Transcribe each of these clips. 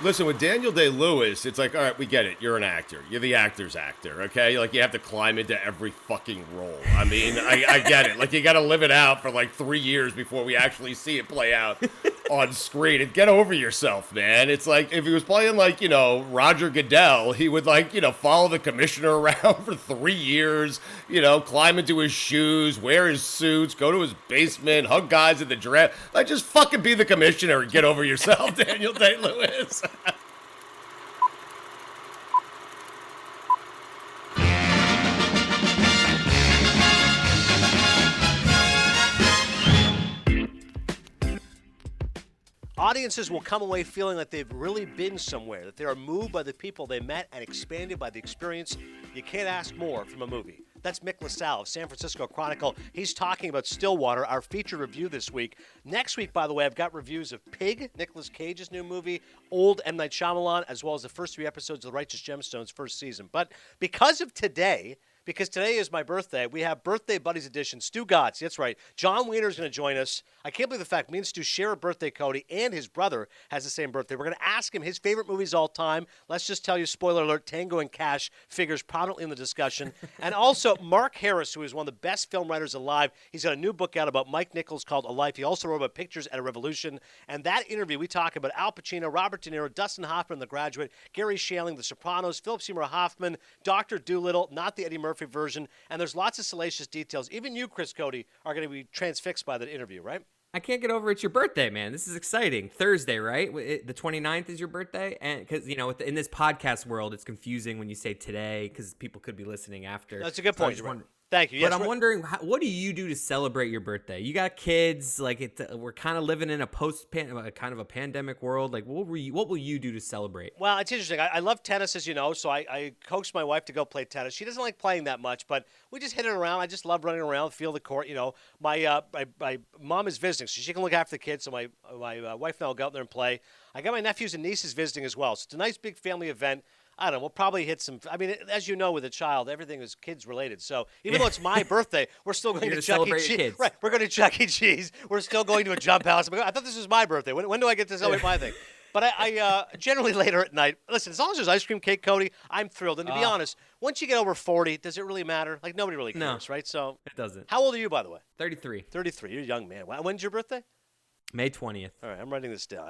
Listen, with Daniel Day-Lewis, it's like, all right, we get it. You're an actor. You're the actor's actor, okay? Like, you have to climb into every fucking role. I mean, I get it. Like, you got to live it out for like 3 years before we actually see it play out on screen. And get over yourself, man. It's like, if he was playing like, Roger Goodell, he would like, follow the commissioner around for 3 years, climb into his shoes, wear his suits, go to his basement, hug guys at the draft. Like, just fucking be the commissioner and get over yourself, Daniel Day-Lewis. Audiences will come away feeling that they've really been somewhere, that they are moved by the people they met and expanded by the experience. You can't ask more from a movie. That's Mick LaSalle of San Francisco Chronicle. He's talking about Stillwater, our feature review this week. Next week, by the way, I've got reviews of Pig, Nicolas Cage's new movie, Old M. Night Shyamalan, as well as the first 3 episodes of The Righteous Gemstones first season. But because today is my birthday, we have Birthday Buddies edition. Stu Gotts, that's right. John Wiener's going to join us. I can't believe the fact me and Stu share a birthday, Cody, and his brother has the same birthday. We're going to ask him his favorite movies all time. Let's just tell you, spoiler alert, Tango and Cash figures prominently in the discussion. And also, Mark Harris, who is one of the best film writers alive. He's got a new book out about Mike Nichols called A Life. He also wrote about Pictures at a Revolution. And that interview, we talk about Al Pacino, Robert De Niro, Dustin Hoffman, The Graduate, Gary Shandling, The Sopranos, Philip Seymour Hoffman, Dr. Dolittle, not the Eddie Murphy version. And there's lots of salacious details. Even you, Chris Cody, are going to be transfixed by that interview, right? I can't get over it's your birthday, man. This is exciting. Thursday, right? The 29th is your birthday? And because, in this podcast world, it's confusing when you say today because people could be listening after. That's a good point. Thank you. Yes, but I'm wondering, what do you do to celebrate your birthday? You got kids, we're kind of living in a kind of a pandemic world. Like, what will you do to celebrate? Well, it's interesting. I love tennis, as you know, so I coaxed my wife to go play tennis. She doesn't like playing that much, but we just hit it around. I just love running around, feel the court. My mom is visiting, so she can look after the kids, so my wife and I will go out there and play. I got my nephews and nieces visiting as well, so it's a nice big family event. I don't know. We'll probably hit some. I mean, as you know, with a child, everything is kids related. So even though it's my birthday, we're still going to Chuck E. Cheese. Right, we're going to Chuck E. Cheese. We're still going to a jump house. I thought this was my birthday. When do I get to celebrate my thing? But I generally later at night. Listen, as long as there's ice cream, cake, Cody, I'm thrilled. And to be honest, once you get over 40, does it really matter? Like nobody really cares, right? So it doesn't. How old are you, by the way? 33. 33. You're a young man. When's your birthday? May 20th. All right, I'm writing this down.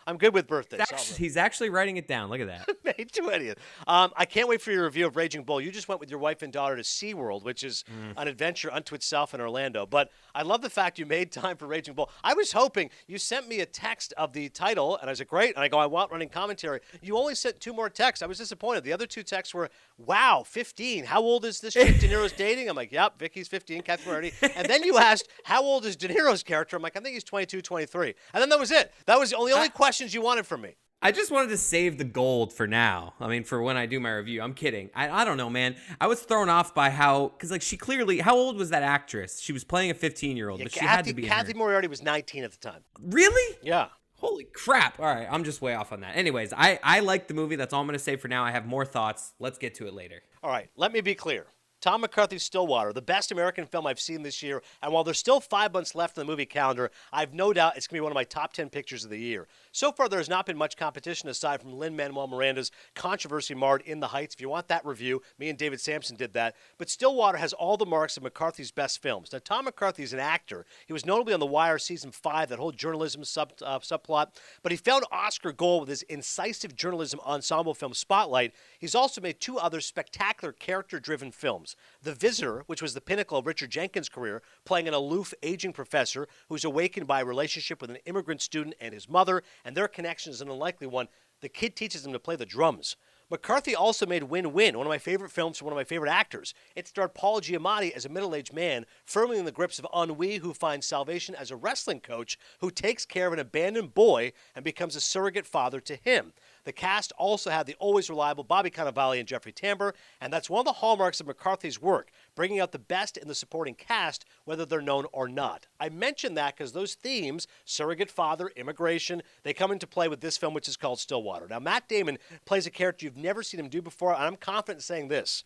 I'm good with birthdays. He's actually writing it down. Look at that. May 20th. I can't wait for your review of Raging Bull. You just went with your wife and daughter to SeaWorld, which is an adventure unto itself in Orlando. But I love the fact you made time for Raging Bull. I was hoping you sent me a text of the title, and I said, great. And I go, I want running commentary. You only sent 2 more texts. I was disappointed. The other 2 texts were, wow, 15. How old is this chick De Niro's dating? I'm like, yep, Vicky's 15, Catherine Moretti. And then you asked, how old is De Niro's character? I'm like, I think he's 22, 23. And then that was it. That was the only questions you wanted from me. I just wanted to save the gold for now. I mean, for when I do my review. I'm kidding. I don't know, man. I was thrown off by because she clearly, how old was that actress? She was playing a 15-year-old, but she had to be. Kathy Moriarty was 19 at the time. Really? Yeah. Holy crap. All right, I'm just way off on that. Anyways, I like the movie. That's all I'm going to say for now. I have more thoughts. Let's get to it later. All right, let me be clear. Tom McCarthy's Stillwater, the best American film I've seen this year, and while there's still 5 months left in the movie calendar, I've no doubt it's going to be one of my top 10 pictures of the year. So far, there has not been much competition aside from Lin-Manuel Miranda's controversy marred In the Heights. If you want that review, me and David Sampson did that. But Stillwater has all the marks of McCarthy's best films. Now, Tom McCarthy is an actor. He was notably on The Wire Season 5, that whole journalism subplot. But he found Oscar gold with his incisive journalism ensemble film Spotlight. He's also made 2 other spectacular character-driven films. The Visitor, which was the pinnacle of Richard Jenkins' career, playing an aloof, aging professor who's awakened by a relationship with an immigrant student and his mother, and their connection is an unlikely one. The kid teaches him to play the drums. McCarthy also made Win-Win, one of my favorite films from one of my favorite actors. It starred Paul Giamatti as a middle-aged man firmly in the grips of ennui who finds salvation as a wrestling coach who takes care of an abandoned boy and becomes a surrogate father to him. The cast also had the always reliable Bobby Cannavale and Jeffrey Tambor, and that's one of the hallmarks of McCarthy's work, bringing out the best in the supporting cast, whether they're known or not. I mention that because those themes, surrogate father, immigration, they come into play with this film, which is called Stillwater. Now, Matt Damon plays a character you've never seen him do before, and I'm confident in saying this.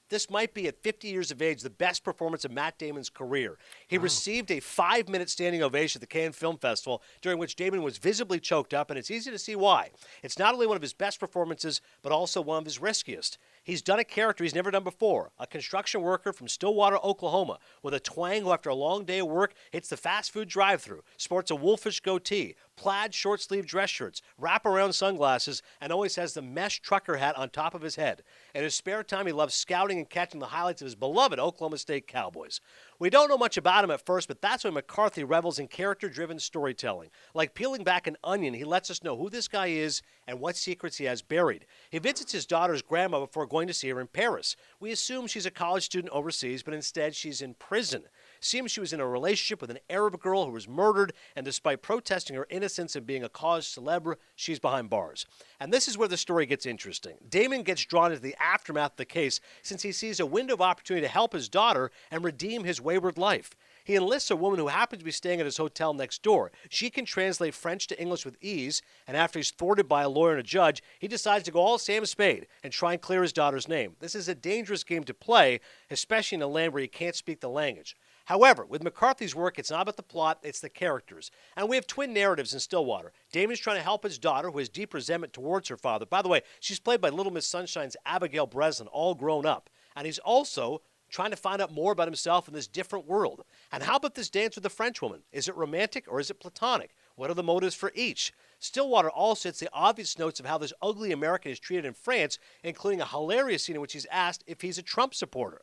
this might be, at 50 years of age, the best performance of Matt Damon's career. He received a 5-minute standing ovation at the Cannes Film Festival, during which Damon was visibly choked up, and it's easy to see why. It's not only one of his best performances, but also one of his riskiest. He's done a character he's never done before, a construction worker from Stillwater, Oklahoma, with a twang who, after a long day of work, hits the fast food drive-thru, sports a wolfish goatee, plaid short-sleeve dress shirts, wrap-around sunglasses, and always has the mesh trucker hat on top of his head. In his spare time, he loves scouting and catching the highlights of his beloved Oklahoma State Cowboys. We don't know much about him at first, but that's why McCarthy revels in character-driven storytelling. Like peeling back an onion, he lets us know who this guy is and what secrets he has buried. He visits his daughter's grandma before going to see her in Paris. We assume she's a college student overseas, but instead she's in prison. Seems she was in a relationship with an Arab girl who was murdered, and despite protesting her innocence and being a cause célèbre, she's behind bars. And this is where the story gets interesting. Damon gets drawn into the aftermath of the case since he sees a window of opportunity to help his daughter and redeem his wayward life. He enlists a woman who happens to be staying at his hotel next door. She can translate French to English with ease, and after he's thwarted by a lawyer and a judge, he decides to go all Sam Spade and try and clear his daughter's name. This is a dangerous game to play, especially in a land where he can't speak the language. However, with McCarthy's work, it's not about the plot, it's the characters. And we have twin narratives in Stillwater. Damon's trying to help his daughter, who has deep resentment towards her father. By the way, she's played by Little Miss Sunshine's Abigail Breslin, all grown up. And he's also trying to find out more about himself in this different world. And how about this dance with the French woman? Is it romantic or is it platonic? What are the motives for each? Stillwater also hits the obvious notes of how this ugly American is treated in France, including a hilarious scene in which he's asked if he's a Trump supporter.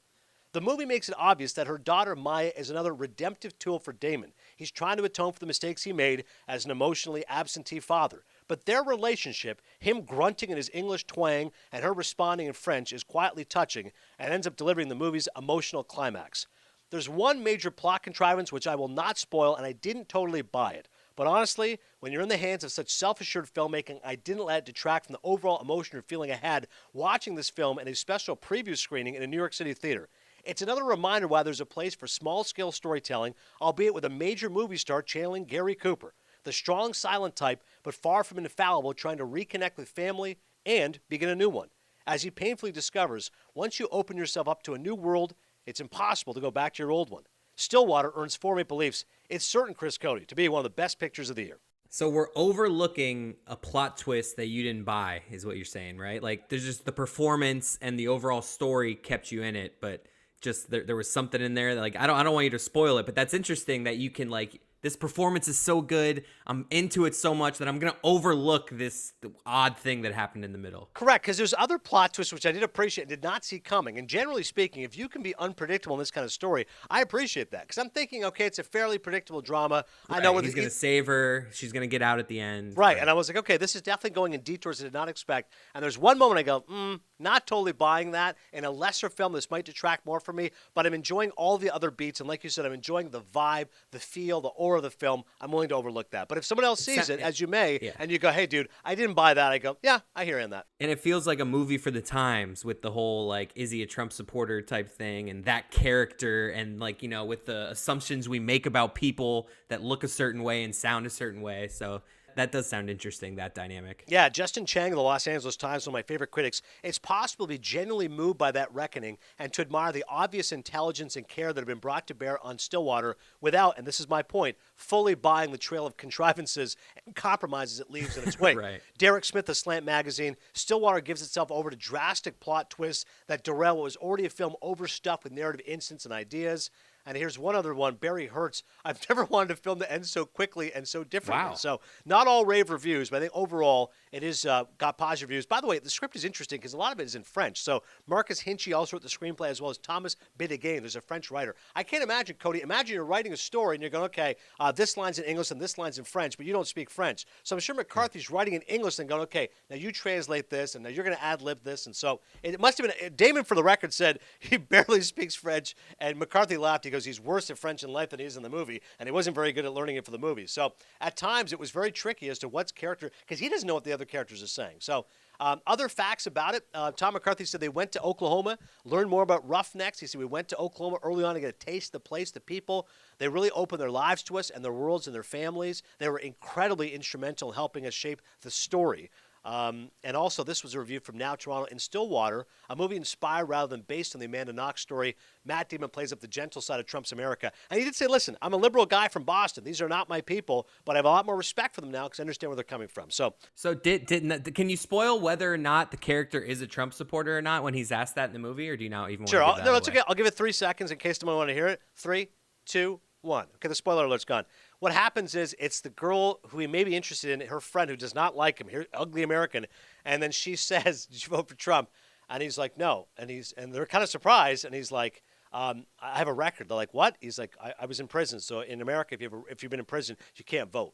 The movie makes it obvious that her daughter, Maya, is another redemptive tool for Damon. He's trying to atone for the mistakes he made as an emotionally absentee father. But their relationship, him grunting in his English twang and her responding in French, is quietly touching and ends up delivering the movie's emotional climax. There's one major plot contrivance which I will not spoil, and I didn't totally buy it. But honestly, when you're in the hands of such self-assured filmmaking, I didn't let it detract from the overall emotion or feeling I had watching this film in a special preview screening in a New York City theater. It's another reminder why there's a place for small-scale storytelling, albeit with a major movie star channeling Gary Cooper, the strong silent type, but far from infallible, trying to reconnect with family and begin a new one. As he painfully discovers, once you open yourself up to a new world, it's impossible to go back to your old one. Stillwater earns 4 Maple Leafs. It's certain, Chris Cody, to be one of the best pictures of the year. So we're overlooking a plot twist that you didn't buy, is what you're saying, right? Like, there's just the performance and the overall story kept you in it, but just there was something in there that, like, I don't want you to spoil it, but that's interesting that you can, like, this performance is so good, I'm into it so much that I'm going to overlook this odd thing that happened in the middle. Correct, because there's other plot twists which I did appreciate and did not see coming. And generally speaking, if you can be unpredictable in this kind of story, I appreciate that. Because I'm thinking, okay, it's a fairly predictable drama. Right. I know he's going to save her. She's going to get out at the end. Right, and I was like, okay, this is definitely going in detours I did not expect. And there's one moment I go, not totally buying that. In a lesser film, this might detract more from me, but I'm enjoying all the other beats. And like you said, I'm enjoying the vibe, the feel, the aura of the film. I'm willing to overlook that. But if someone else sees it, as you may, and you go, hey, dude, I didn't buy that, I go, yeah, I hear you on that. And it feels like a movie for the times with the whole, like, is he a Trump supporter type thing and that character and, like, you know, with the assumptions we make about people that look a certain way and sound a certain way. So that does sound interesting, that dynamic. Yeah, Justin Chang of the Los Angeles Times, one of my favorite critics, it's possible to be genuinely moved by that reckoning and to admire the obvious intelligence and care that have been brought to bear on Stillwater without, and this is my point, fully buying the trail of contrivances and compromises it leaves in its wake. Right. Derek Smith of Slant Magazine, Stillwater gives itself over to drastic plot twists that derail what was already a film overstuffed with narrative incidents and ideas. And here's one other one, Barry Hertz. I've never wanted a film to end so quickly and so differently. Wow. So not all rave reviews, but I think overall it is got positive reviews. By the way, the script is interesting because a lot of it is in French. So Marcus Hinchy also wrote the screenplay as well as Thomas Bidagain. There's a French writer. I can't imagine, Cody, imagine you're writing a story and you're going, okay, this line's in English and this line's in French, but you don't speak French. So I'm sure McCarthy's writing in English and going, okay, now you translate this and now you're going to ad-lib this. And so it must have been, Damon, for the record, said he barely speaks French, and McCarthy laughed. He goes, he's worse at French in life than he is in the movie, and he wasn't very good at learning it for the movie. So at times it was very tricky as to what's character, because he doesn't know what the other characters are saying. So other facts about it, Tom McCarthy said they went to Oklahoma, learned more about Roughnecks. He said we went to Oklahoma early on to get a taste of the place, the people. They really opened their lives to us and their worlds and their families. They were incredibly instrumental in helping us shape the story. And also, this was a review from Now Toronto in Stillwater, a movie inspired rather than based on the Amanda Knox story. Matt Damon plays up the gentle side of Trump's America. And he did say, listen, I'm a liberal guy from Boston. These are not my people, but I have a lot more respect for them now because I understand where they're coming from. So can you spoil whether or not the character is a Trump supporter or not when he's asked that in the movie, or do you not even sure, want to give that no, it's away? okay. I'll give it 3 seconds in case someone want to hear it. 3, 2, 1. Okay, the spoiler alert's gone. What happens is it's the girl who he may be interested in, her friend who does not like him, here, ugly American, and then she says, "Did you vote for Trump?" And he's like, "No," and they're kind of surprised, and he's like, "I have a record." They're like, "What?" He's like, "I was in prison, so in America, if you've been in prison, you can't vote."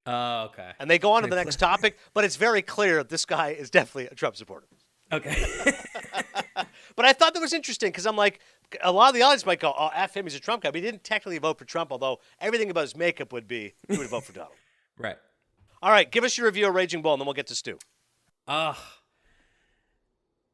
Oh, okay. And they go on to the next topic, but it's very clear this guy is definitely a Trump supporter. Okay. But I thought that was interesting because I'm like, a lot of the audience might go, "Oh, F him, he's a Trump guy." But he didn't technically vote for Trump, although everything about his makeup would be he would vote for Donald. Right. All right, give us your review of Raging Bull, and then we'll get to Stu. I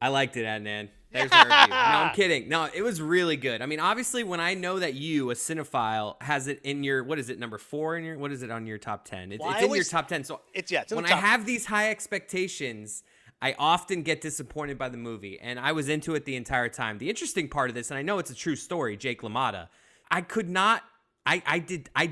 liked it, Adnan. There's my review. No, I'm kidding. No, it was really good. I mean, obviously, when I know that you, a cinephile, has it in your, what is it, number 4 in your, what is it on your top 10? It's in your top 10. So it's in when the top. I have these high expectations, I often get disappointed by the movie, and I was into it the entire time. The interesting part of this, and I know it's a true story, Jake LaMotta, I could not, I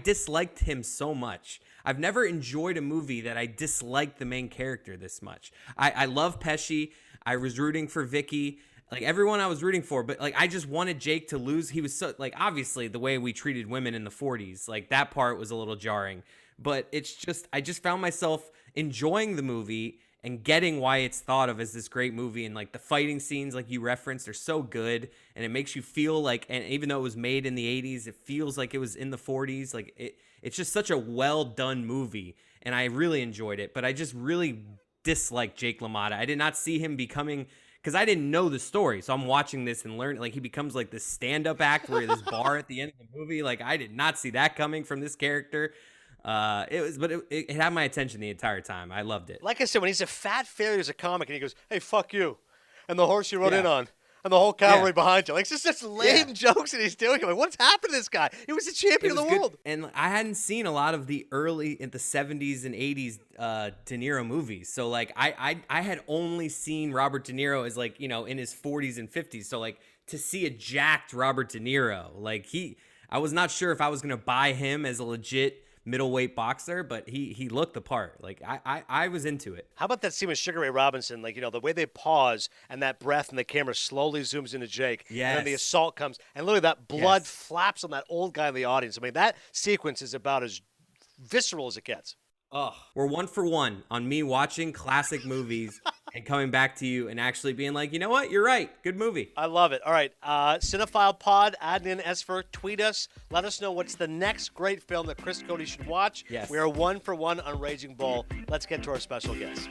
disliked him so much. I've never enjoyed a movie that I disliked the main character this much. I love Pesci. I was rooting for Vicky. Like, everyone I was rooting for, but, like, I just wanted Jake to lose. He was so, like, obviously, the way we treated women in the 40s, like, that part was a little jarring. But it's just, I just found myself enjoying the movie and getting why it's thought of as this great movie. And, like, the fighting scenes, like you referenced, are so good. And it makes you feel like, and even though it was made in the 80s, it feels like it was in the 40s. Like, it's just such a well-done movie. And I really enjoyed it. But I just really disliked Jake LaMotta. I did not see him becoming... Because I didn't know the story, so I'm watching this and learning. Like, he becomes like this stand-up act where this bar at the end of the movie. Like, I did not see that coming from this character. It had my attention the entire time. I loved it. Like I said, when he's a fat failure as a comic, and he goes, "Hey, fuck you," and the horse you rode in on, and the whole cavalry behind you, like, it's just such lame jokes that he's doing. I'm like, what's happened to this guy? He was the champion of the world. And I hadn't seen a lot of the early in the 70s and 80s De Niro movies. So, like, I had only seen Robert De Niro as, like, you know, in his 40s and 50s. So, like, to see a jacked Robert De Niro, like, I was not sure if I was going to buy him as a legit middleweight boxer, but he looked the part. Like, I was into it. How about that scene with Sugar Ray Robinson? Like, you know, the way they pause and that breath and the camera slowly zooms into Jake. Yes. And then the assault comes and literally that blood flaps on that old guy in the audience. I mean, that sequence is about as visceral as it gets. Oh, we're 1 for 1 on me watching classic movies and coming back to you and actually being like, you know what? You're right. Good movie. I love it. All right. Cinephile Pod, Adnan Esfer, tweet us. Let us know what's the next great film that Chris Cody should watch. Yes. We are 1 for 1 on Raging Bull. Let's get to our special guest.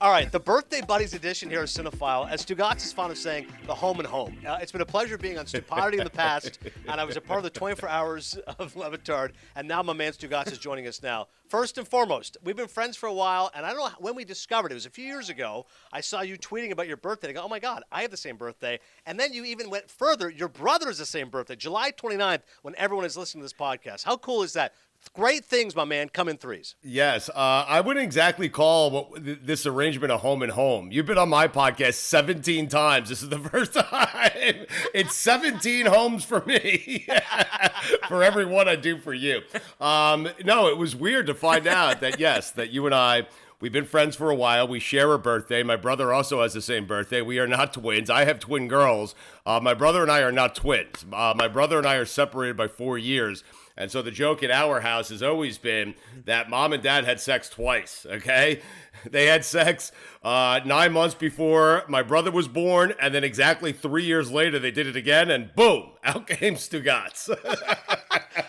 All right, the Birthday Buddies edition here is Cinephile. As Stugatz is fond of saying, the home and home. It's been a pleasure being on Stupidity in the past, and I was a part of the 24 Hours of Levitard, and now my man Stugatz is joining us now. First and foremost, we've been friends for a while, and I don't know when we discovered it. It was a few years ago. I saw you tweeting about your birthday. I go, oh, my God, I have the same birthday. And then you even went further. Your brother has the same birthday, July 29th, when everyone is listening to this podcast. How cool is that? Great things, my man. Come in threes. Yes. I wouldn't exactly call this arrangement a home and home. You've been on my podcast 17 times. This is the first time. It's 17 homes for me for every one I do for you. No, it was weird to find out that, yes, that you and I, we've been friends for a while. We share a birthday. My brother also has the same birthday. We are not twins. I have twin girls. My brother and I are not twins. My brother and I are separated by 4 years. And so the joke at our house has always been that mom and dad had sex twice, okay? They had sex 9 months before my brother was born, and then exactly 3 years later, they did it again, and boom, out came Stugatz.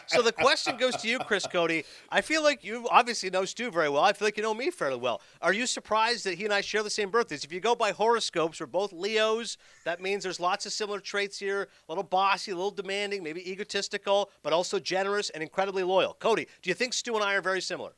So the question goes to you, Chris Cody. I feel like you obviously know Stu very well. I feel like you know me fairly well. Are you surprised that he and I share the same birthdays? If you go by horoscopes, we're both Leos. That means there's lots of similar traits here. A little bossy, a little demanding, maybe egotistical, but also generous and incredibly loyal. Cody, do you think Stu and I are very similar?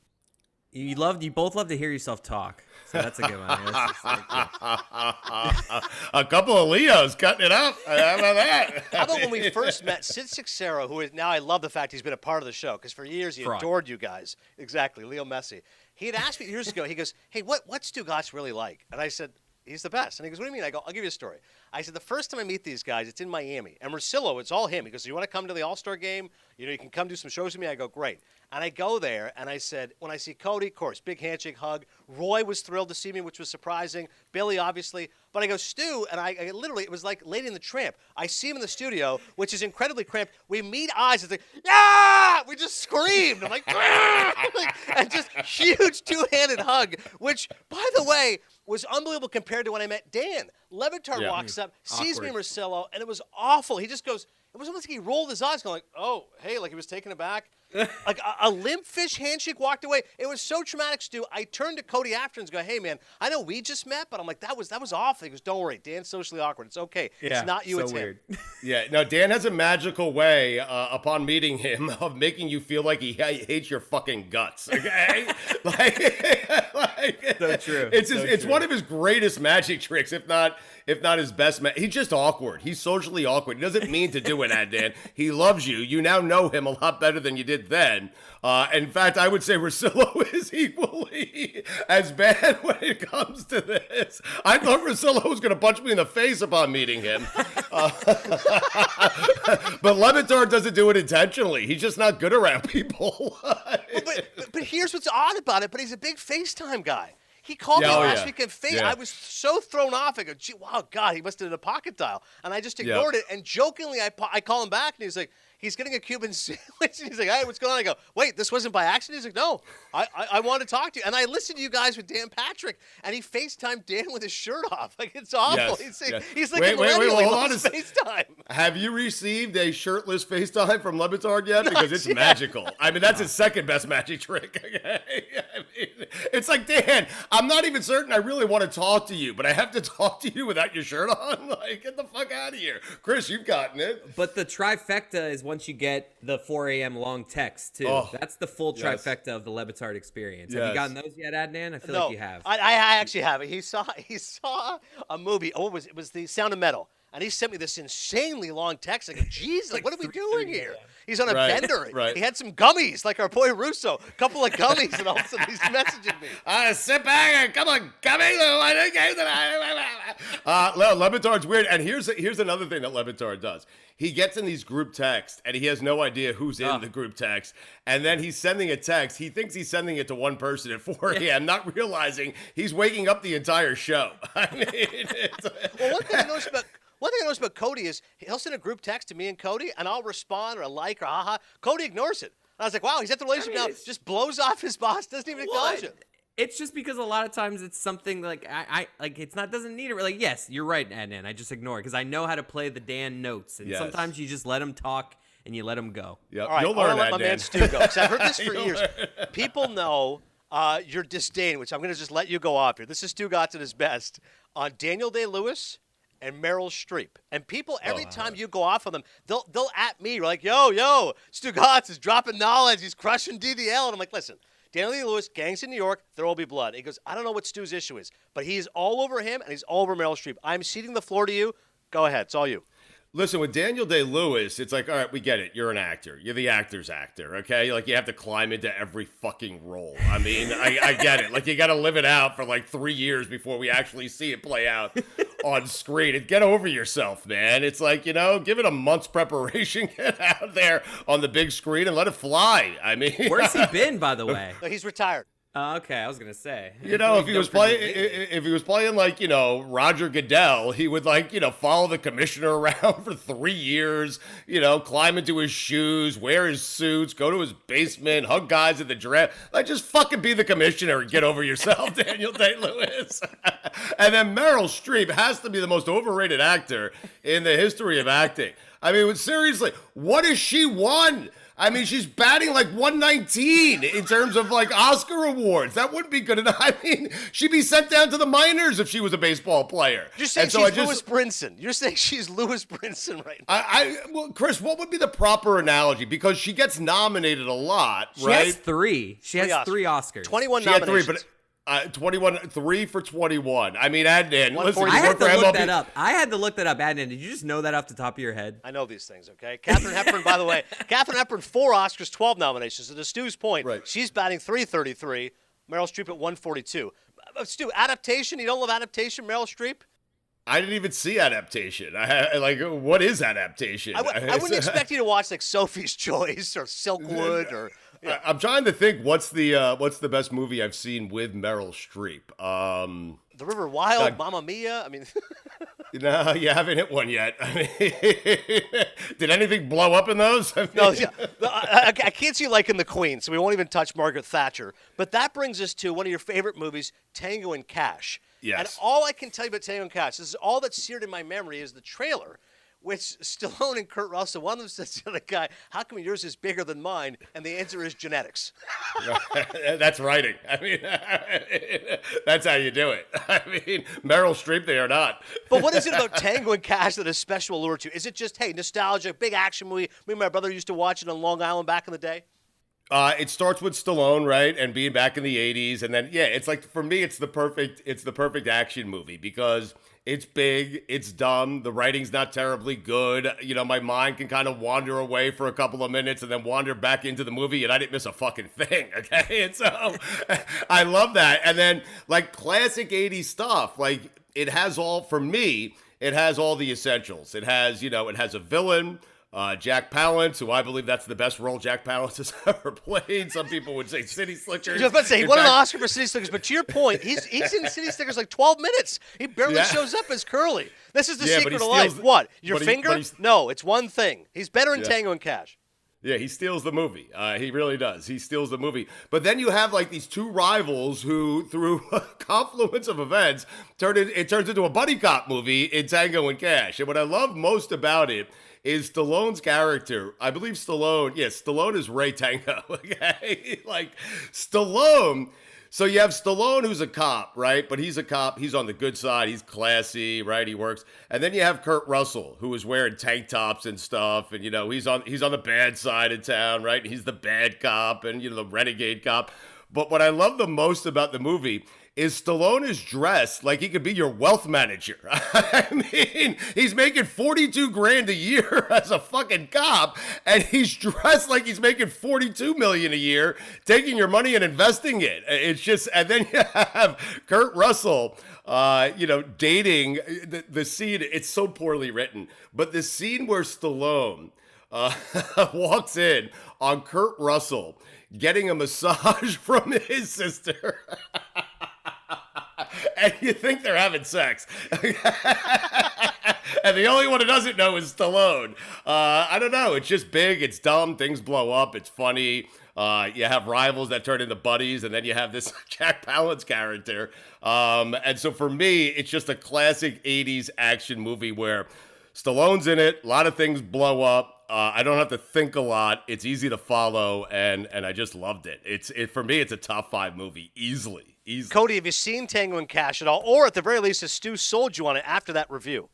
You both love to hear yourself talk. So that's a good one. That's just like, yeah. A couple of Leos cutting it up. How about that? How about when we first met, Sid Sixero, who is now, I love the fact he's been a part of the show, because for years he Fraud. adored you guys. Exactly, Leo Messi. He had asked me years ago, he goes, hey, what's Stu Gatz really like? And I said, he's the best. And he goes, what do you mean? I go, I'll give you a story. I said, the first time I meet these guys, it's in Miami. And Russillo, it's all him. He goes, you want to come to the All-Star game? You know, you can come do some shows with me. I go, great. And I go there, and I said, when I see Cody, of course, big handshake, hug. Roy was thrilled to see me, which was surprising. Billy, obviously. But I go, Stu, and I literally, it was like Lady and the Tramp. I see him in the studio, which is incredibly cramped. We meet eyes. It's like, yeah! We just screamed. I'm like, and just huge two-handed hug, which, by the way, was unbelievable compared to when I met Dan. Levitard walks up, sees me in Russillo, and it was awful. He just goes, it was almost like he rolled his eyes, going like, oh, hey, like he was taken aback. Like a limp fish handshake, walked away. It was so traumatic, Stu. I turned to Cody after and go, hey, man, I know we just met, but I'm like, that was awful. He goes, don't worry, Dan's socially awkward. It's okay. Yeah, it's not you, so it's weird. him. Yeah, no, Dan has a magical way, upon meeting him, of making you feel like he hates your fucking guts, okay? like, So true. It's one of his greatest magic tricks, if not his best. He's just awkward. He's socially awkward. He doesn't mean to do it, Dan. He loves you. You now know him a lot better than you did then. In fact, I would say Russillo is equally as bad when it comes to this. I thought Russillo was going to punch me in the face upon meeting him. But Levitard doesn't do it intentionally. He's just not good around people. But here's what's odd about it, but he's a big FaceTime guy. He called me last week and I was so thrown off. I go, gee, wow, God, he must have done a pocket dial. And I just ignored it. And jokingly, I call him back, and he's like, he's getting a Cuban sandwich. And he's like, hey, what's going on? I go, wait, this wasn't by accident? He's like, no, I want to talk to you. And I listened to you guys with Dan Patrick, and he FaceTimed Dan with his shirt off. Like, it's awful. He's like, wait, hold on FaceTime. Have you received a shirtless FaceTime from Levitard yet? Because it's magical. I mean, that's his second best magic trick. I mean, it's like, Dan, I'm not even certain I really want to talk to you, but I have to talk to you without your shirt on? Like, get the fuck out of here. Chris, you've gotten it. But the trifecta is once you get the 4 a.m. long text, too. Oh, that's the full trifecta of the Levitard experience. Yes. Have you gotten those yet, Adnan? I feel like you have. I actually have it. He saw a movie. Oh, it was The Sound of Metal. And he sent me this insanely long text. I go, geez, like, what are we doing here? He's on a bender. Right. He had some gummies, like our boy Russo. A couple of gummies, and all of a sudden he's messaging me. Sit back and come on, gummies. Levitard's weird. And here's another thing that Levitard does. He gets in these group texts, and he has no idea who's in the group text. And then he's sending a text. He thinks he's sending it to one person at 4 a.m., not realizing he's waking up the entire show. I mean, Well, one thing I noticed about Cody is he'll send a group text to me and Cody, and I'll respond or like or haha. Cody ignores it. I was like, wow, he's at the relationship now. Just blows off his boss, doesn't even acknowledge it. It's just because a lot of times it's something like I like it's not doesn't need it. Like, yes, you're right, Adnan. I just ignore it because I know how to play the Dan notes, and sometimes you just let him talk and you let him go. Yep. All right, You'll learn I'll let my that, man Stu go, because I've heard this for years. People know your disdain, which I'm going to just let you go off here. This is Stu Gatz at his best on Daniel Day-Lewis and Meryl Streep. And people, every time you go off on them, they'll at me. You're like, yo, Stu Gatz is dropping knowledge. He's crushing DDL. And I'm like, listen, Daniel Day-Lewis, gangs in New York, there will be blood. He goes, I don't know what Stu's issue is, but he's all over him and he's all over Meryl Streep. I'm ceding the floor to you. Go ahead. It's all you. Listen, with Daniel Day-Lewis, it's like, all right, we get it. You're an actor. You're the actor's actor, okay? Like, you have to climb into every fucking role. I mean, I get it. Like, you got to live it out for like 3 years before we actually see it play out on screen. And get over yourself, man. It's like, give it a month's preparation. Get out there on the big screen and let it fly. I mean, Where's he been, by the way? No, he's retired. Okay, I was gonna say. If he was playing like, Roger Goodell, he would follow the commissioner around for 3 years, climb into his shoes, wear his suits, go to his basement, hug guys at the draft. Like, just fucking be the commissioner and get over yourself, Daniel Day-Lewis. And then Meryl Streep has to be the most overrated actor in the history of acting. I mean, seriously, what has she won? I mean, she's batting like 119 in terms of like Oscar awards. That wouldn't be good enough. I mean, she'd be sent down to the minors if she was a baseball player. You're saying she's Louis Brinson. You're saying she's Louis Brinson right now. Well, Chris, what would be the proper analogy? Because she gets nominated a lot, right? She has three. She has three Oscars. 21 she had nominations. three, but 21, 3 for 21. I mean, Adnan, listen, I you had work to for look MLB. that up. Adnan, did you just know that off the top of your head? I know these things, okay? Katharine Hepburn, by the way, Katharine Hepburn, 4 Oscars, 12 nominations. And to Stu's point, Right. she's batting .333. Meryl Streep at 142. Stu, adaptation? You don't love adaptation, Meryl Streep? I didn't even see Adaptation. What is Adaptation? I wouldn't expect you to watch like Sophie's Choice or Silkwood or. Yeah. I'm trying to think what's the best movie I've seen with Meryl Streep. The River Wild, Mamma Mia. I mean, No, you haven't hit one yet. I mean, did anything blow up in those? I mean, no, I can't see liking the Queen, so we won't even touch Margaret Thatcher. But that brings us to one of your favorite movies, Tango and Cash. Yes. And all I can tell you about Tango and Cash, this is all that's seared in my memory, is the trailer, which Stallone and Kurt Russell, one of them says to the other guy, how come yours is bigger than mine? And the answer is genetics. That's writing. I mean, that's how you do it. I mean, Meryl Streep, they are not. But what is it about Tango and Cash that is special allure to you? Is it just, hey, nostalgia, big action movie? Me and my brother used to watch it on Long Island back in the day. It starts with Stallone, right, and being back in the '80s, and then it's like for me, it's the perfect action movie because it's big, it's dumb, the writing's not terribly good. You know, my mind can kind of wander away for a couple of minutes and then wander back into the movie, and I didn't miss a fucking thing. Okay, and so I love that. And then like classic '80s stuff, like it has all for me. It has all the essentials. It has a villain. Jack Palance, who I believe that's the best role Jack Palance has ever played. Some people would say City Slickers. I was about to say, he won an Oscar for City Slickers, but to your point, he's in City Slickers like 12 minutes. He barely shows up as Curly. This is the secret of life. What? Your finger? No, it's one thing. He's better in Tango and Cash. Yeah, he steals the movie. He really does. He steals the movie. But then you have like these two rivals who, through a confluence of events, turns into a buddy cop movie in Tango and Cash. And what I love most about it is Stallone's character. I believe Stallone is Ray Tango. Okay, like Stallone. So you have Stallone, who's a cop, right? But he's a cop. He's on the good side. He's classy, right? He works. And then you have Kurt Russell, who is wearing tank tops and stuff, and he's on the bad side of town, right? He's the bad cop and the renegade cop. But what I love the most about the movie is Stallone is dressed like he could be your wealth manager. I mean, he's making $42,000 a year as a fucking cop, and he's dressed like he's making $42 million a year, taking your money and investing it. It's just, and then you have Kurt Russell, dating the scene. It's so poorly written, but the scene where Stallone walks in on Kurt Russell getting a massage from his sister. And you think they're having sex. And the only one who doesn't know is Stallone. I don't know. It's just big. It's dumb. Things blow up. It's funny. You have rivals that turn into buddies. And then you have this Jack Palance character. And so for me, it's just a classic 80s action movie where Stallone's in it. A lot of things blow up. I don't have to think a lot. It's easy to follow, and I just loved it. For me, it's a top 5 movie, easily. Cody, have you seen Tango and Cash at all? Or at the very least, has Stu sold you on it after that review?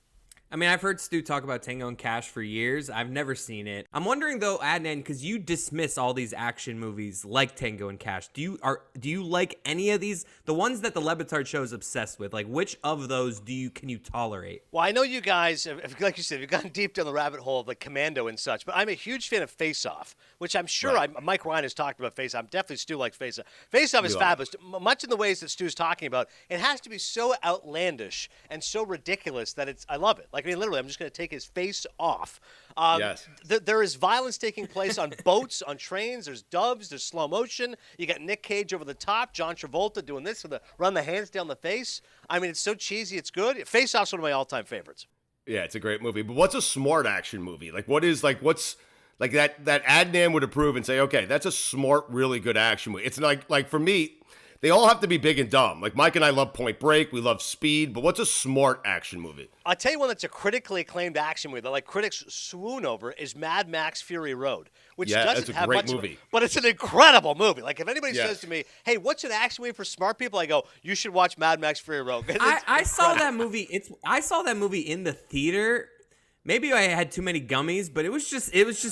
I mean, I've heard Stu talk about Tango and Cash for years. I've never seen it. I'm wondering though, Adnan, because you dismiss all these action movies like Tango and Cash. Do you like any of these? The ones that the Lebitard show is obsessed with. Like, which of those can you tolerate? Well, I know you guys, like you said, you've gone deep down the rabbit hole of like Commando and such. But I'm a huge fan of Face Off, which I'm sure Mike Ryan has talked about Face Off. Definitely Stu likes Face Off. Face Off is fabulous. Much in the ways that Stu's talking about, it has to be so outlandish and so ridiculous that I love it. Like, I mean, literally, I'm just going to take his face off. Yes. There is violence taking place on boats, on trains. There's doves. There's slow motion. You got Nick Cage over the top. John Travolta doing this with run the hands down the face. I mean, it's so cheesy. It's good. Face Off's one of my all-time favorites. Yeah, it's a great movie. But what's a smart action movie? What's that Adnan would approve and say, okay, that's a smart, really good action movie. It's like for me, they all have to be big and dumb. Like Mike and I love Point Break. We love Speed. But what's a smart action movie? I'll tell you one that's a critically acclaimed action movie that like critics swoon over is Mad Max Fury Road, which doesn't have much movie. But it's an incredible movie. Like if anybody says to me, hey, what's an action movie for smart people? I go, you should watch Mad Max Fury Road. I saw that movie. I saw that movie in the theater. maybe I had too many gummies, but it was just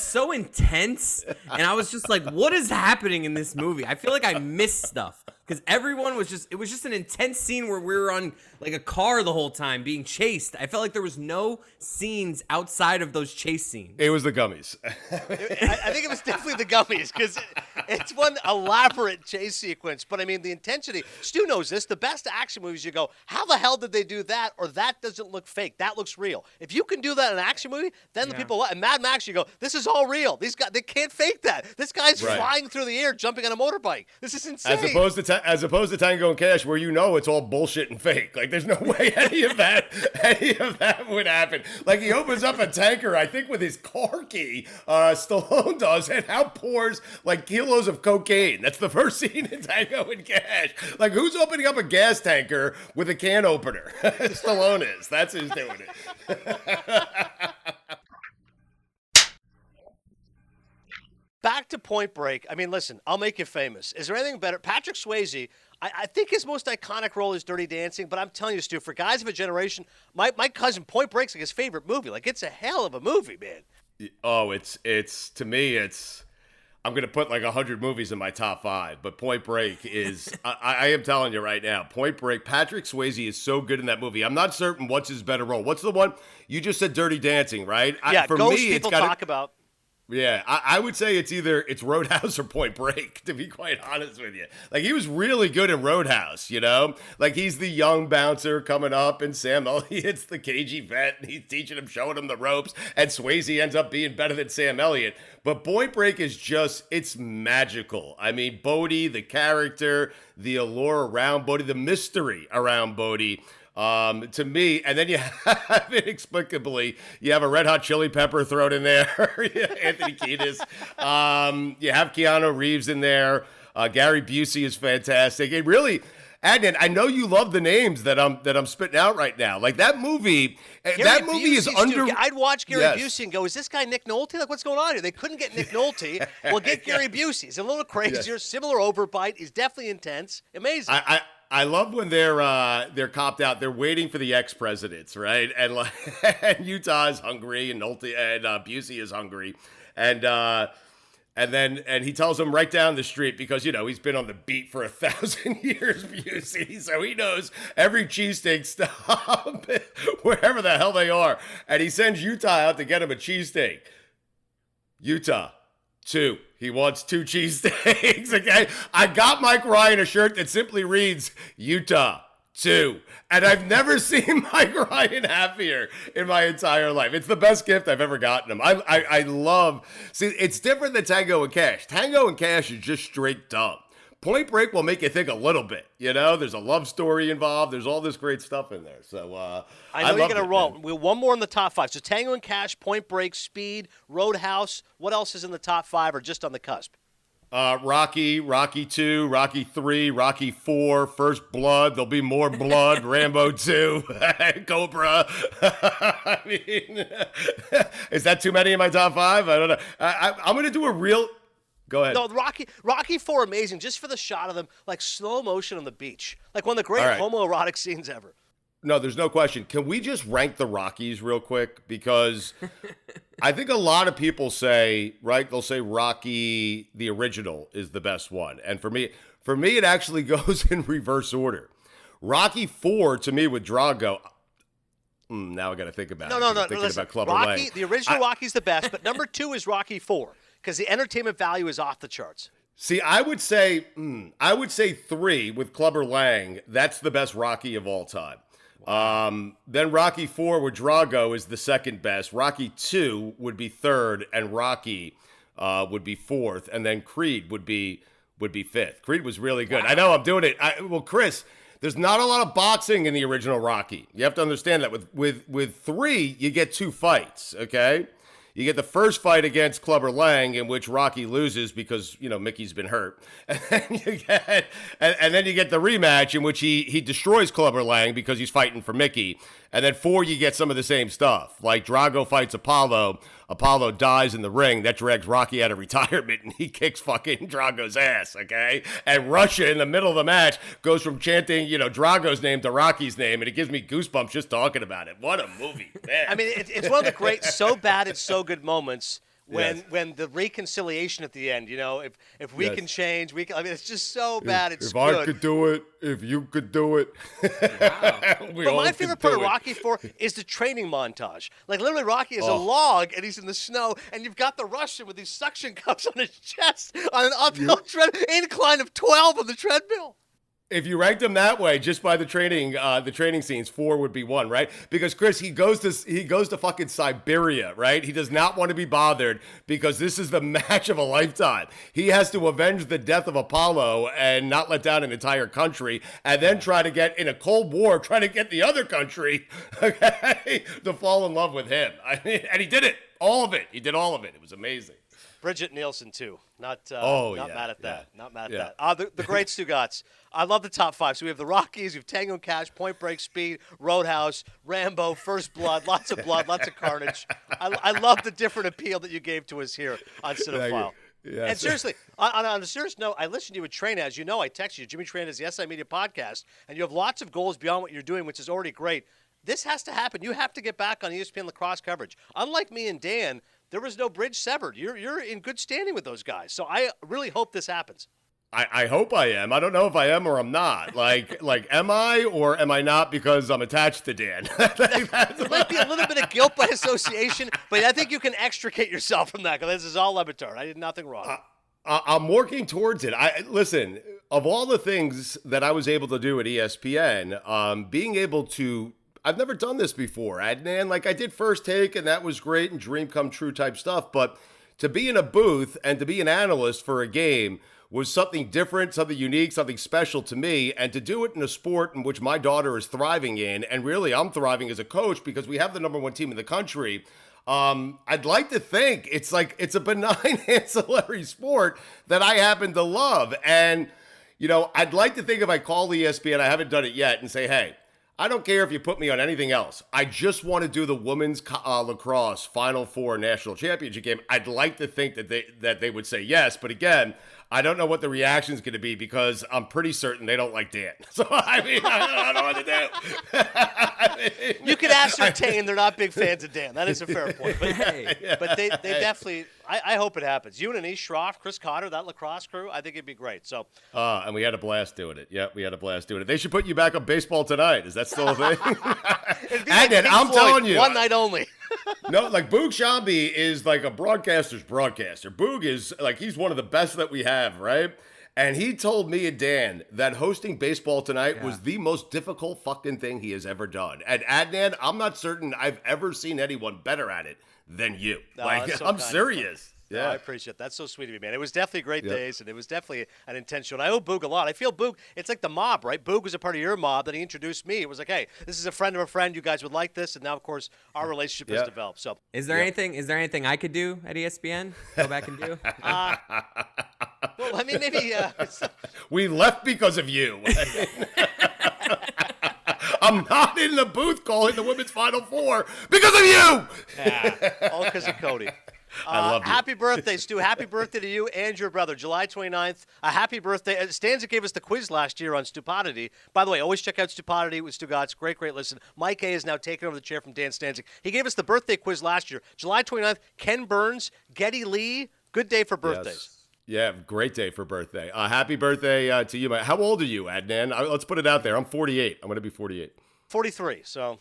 so intense, and I was just like, what is happening in this movie? I feel like I missed stuff because everyone was just, it was just an intense scene where we were on like a car the whole time being chased. I felt like there was no scenes outside of those chase scenes. It was the gummies. I think it was definitely the gummies because it's one elaborate chase sequence. But I mean, the intensity. Stu knows this. The best action movies, you go, how the hell did they do that? Or that doesn't look fake. That looks real. If you can do that in an action movie, then the people. And Mad Max, you go, this is all real. These guys, they can't fake that. This guy's flying through the air, jumping on a motorbike. This is insane. As opposed to Tango and Cash, where it's all bullshit and fake. Like there's no way any of that would happen. Like he opens up a tanker, I think with his car key, Stallone does, and pours like kilos of cocaine. That's the first scene in Tango and Cash. Like who's opening up a gas tanker with a can opener? Stallone is. That's who's doing it. Back to Point Break. I mean, listen, I'll make you famous. Is there anything better? Patrick Swayze, I think his most iconic role is Dirty Dancing, but I'm telling you, Stu, for guys of a generation, my cousin, Point Break's like his favorite movie. Like, it's a hell of a movie, man. Oh, to me, I'm going to put like 100 movies in my top 5, but Point Break is, I am telling you right now, Point Break, Patrick Swayze is so good in that movie. I'm not certain what's his better role. What's the one? You just said Dirty Dancing, right? Yeah, for Ghost me, people talk about. Yeah, I would say it's Roadhouse or Point Break, to be quite honest with you. Like, he was really good in Roadhouse, you know? Like, he's the young bouncer coming up, and Sam Elliott's the cagey vet, and he's teaching him, showing him the ropes, and Swayze ends up being better than Sam Elliott. But Point Break is it's magical. I mean, Bodie, the character, the allure around Bodie, the mystery around Bodie. To me, and then you have inexplicably, you have a Red Hot Chili Pepper thrown in there, Anthony Kiedis. You have Keanu Reeves in there. Gary Busey is fantastic. It really, Adnan, I know you love the names that I'm spitting out right now. Like that movie, is under. I'd watch Gary Busey and go, "Is this guy Nick Nolte? Like, what's going on here?" They couldn't get Nick Nolte. Well, get Gary Busey. He's a little crazier, similar overbite. He's definitely intense. Amazing. I love when they're copped out. They're waiting for the ex-presidents, right? And like, and Utah is hungry, and Nolte and Busey is hungry, and he tells them right down the street because he's been on the beat for 1,000 years, Busey, so he knows every cheesesteak stop wherever the hell they are, and he sends Utah out to get him a cheesesteak. Utah. 2. He wants 2 cheesesteaks, okay? I got Mike Ryan a shirt that simply reads, Utah, 2. And I've never seen Mike Ryan happier in my entire life. It's the best gift I've ever gotten him. I love, see, it's different than Tango and Cash. Tango and Cash is just straight dumb. Point Break will make you think a little bit. There's a love story involved. There's all this great stuff in there. So I know you're going to roll. We have one more in the top 5. So Tango and Cash, Point Break, Speed, Roadhouse. What else is in the top 5 or just on the cusp? Rocky 2, Rocky 3, Rocky 4, First Blood. There'll be more blood. Rambo 2, Cobra. I mean, is that too many in my top 5? I don't know. I'm going to do a real... Go ahead. No, Rocky 4, amazing, just for the shot of them, like slow motion on the beach. Like one of the great homoerotic scenes ever. No, there's no question. Can we just rank the Rockies real quick? Because I think a lot of people say, right, they'll say Rocky, the original, is the best one. And for me, it actually goes in reverse order. Rocky 4, to me, with Drago, now I got to think about it. No. Thinking Listen, about Clubber Rocky, Lang. the original Rocky's the best, but number 2 is Rocky 4. Because the entertainment value is off the charts. See, I would say 3 with Clubber Lang. That's the best Rocky of all time. Wow. Then Rocky 4 with Drago is the second best. Rocky 2 would be third, and Rocky would be fourth, and then Creed would be fifth. Creed was really good. Wow. I know I'm doing it. Chris, there's not a lot of boxing in the original Rocky. You have to understand that. With 3, you get 2 fights. Okay. You get the first fight against Clubber Lang, in which Rocky loses because Mickey's been hurt, and then you get the rematch in which he destroys Clubber Lang because he's fighting for Mickey, And then 4, you get some of the same stuff. Like Drago fights Apollo. Apollo dies in the ring. That drags Rocky out of retirement, and he kicks fucking Drago's ass, okay? And Russia, in the middle of the match, goes from chanting, Drago's name to Rocky's name, and it gives me goosebumps just talking about it. What a movie, man. I mean, it's one of the great so bad it's so good moments. When the reconciliation at the end, if we can change, we can. I mean, it's just so bad. It's good. If I could do it, if you could do it. Wow. But my favorite part of Rocky IV is the training montage. Like, literally, Rocky is a log, and he's in the snow, and you've got the Russian with these suction cups on his chest on an uphill incline of 12 on the treadmill. If you ranked them that way, just by the training scenes, 4 would be 1, right? Because Chris, he goes to fucking Siberia, right? He does not want to be bothered because this is the match of a lifetime. He has to avenge the death of Apollo and not let down an entire country, and then try to get in a Cold War, try to get the other country, okay, to fall in love with him. I mean, and he did it, all of it. He did all of it. It was amazing. Bridget Nielsen too. Not mad at that. Not mad at that. The great Stugotz. I love the top 5. So we have the Rockies, we have Tango and Cash, Point Break, Speed, Roadhouse, Rambo, First Blood, lots of carnage. I love the different appeal that you gave to us here on Cinephile. Yes. And seriously, on a serious note, I listened to you with Train. As you know, I texted you. Jimmy Train has the SI Media podcast, and you have lots of goals beyond what you're doing, which is already great. This has to happen. You have to get back on ESPN lacrosse coverage. Unlike me and Dan, there was no bridge severed. You're in good standing with those guys. So I really hope this happens. I hope I am. I don't know if I am or I'm not. Like, am I or am I not because I'm attached to Dan? There might be a little bit of guilt by association, but I think you can extricate yourself from that because this is all Lebatard. I did nothing wrong. I'm working towards it. Listen, of all the things that I was able to do at ESPN, being able to I've never done this before, Adnan. Like, I did First Take, and that was great and dream come true type stuff. But to be in a booth and to be an analyst for a game was something different, something unique, something special to me. And to do it in a sport in which my daughter is thriving in, and really I'm thriving as a coach because we have the #1 team in the country. I'd like to think it's a benign ancillary sport that I happen to love. And, I'd like to think if I call ESPN, I haven't done it yet, and say, hey, I don't care if you put me on anything else. I just want to do the women's lacrosse Final Four national championship game. I'd like to think that they would say yes, but again, I don't know what the reaction is going to be because I'm pretty certain they don't like Dan. So, I don't know what to do. You can ascertain they're not big fans of Dan. That is a fair point. But they definitely, I hope it happens. You and Anish Shroff, Chris Cotter, that lacrosse crew, I think it'd be great. So, and we had a blast doing it. Yeah, we had a blast doing it. They should put you back on Baseball Tonight. Is that still a thing? I'm telling you. One night only. No, like Boog Shambi is like a broadcaster's broadcaster. Boog is he's one of the best that we have, right? And he told me and Dan that hosting Baseball Tonight was the most difficult fucking thing he has ever done. And Adnan, I'm not certain I've ever seen anyone better at it than you. I'm serious. Yeah, no, I appreciate that. That's so sweet of you, man. It was definitely great days, and it was definitely an intense show. And I owe Boog a lot. I feel Boog, it's like the mob, right? Boog was a part of your mob. Then he introduced me. It was like, hey, this is a friend of a friend. You guys would like this. And now, of course, our relationship has developed. So, Is there anything I could do at ESPN? Go back and do? Well, I mean, maybe. We left because of you. I'm not in the booth calling the women's Final Four because of you. Yeah, all because of Cody. I love you. Happy birthday, Stu. Happy birthday to you and your brother, July 29th. A happy birthday. Stanza gave us the quiz last year on Stupidity. By the way, always check out Stupidity with Stu Gotts. Great listen. Mike A. is now taking over the chair from Dan Stanzik. He gave us the birthday quiz last year. July 29th, Ken Burns, Geddy Lee. Good day for birthdays. Yes. Yeah, great day for birthday. Happy birthday to you. How old are you, Adnan? Let's put it out there. I'm 48. I'm going to be 48. 43, so...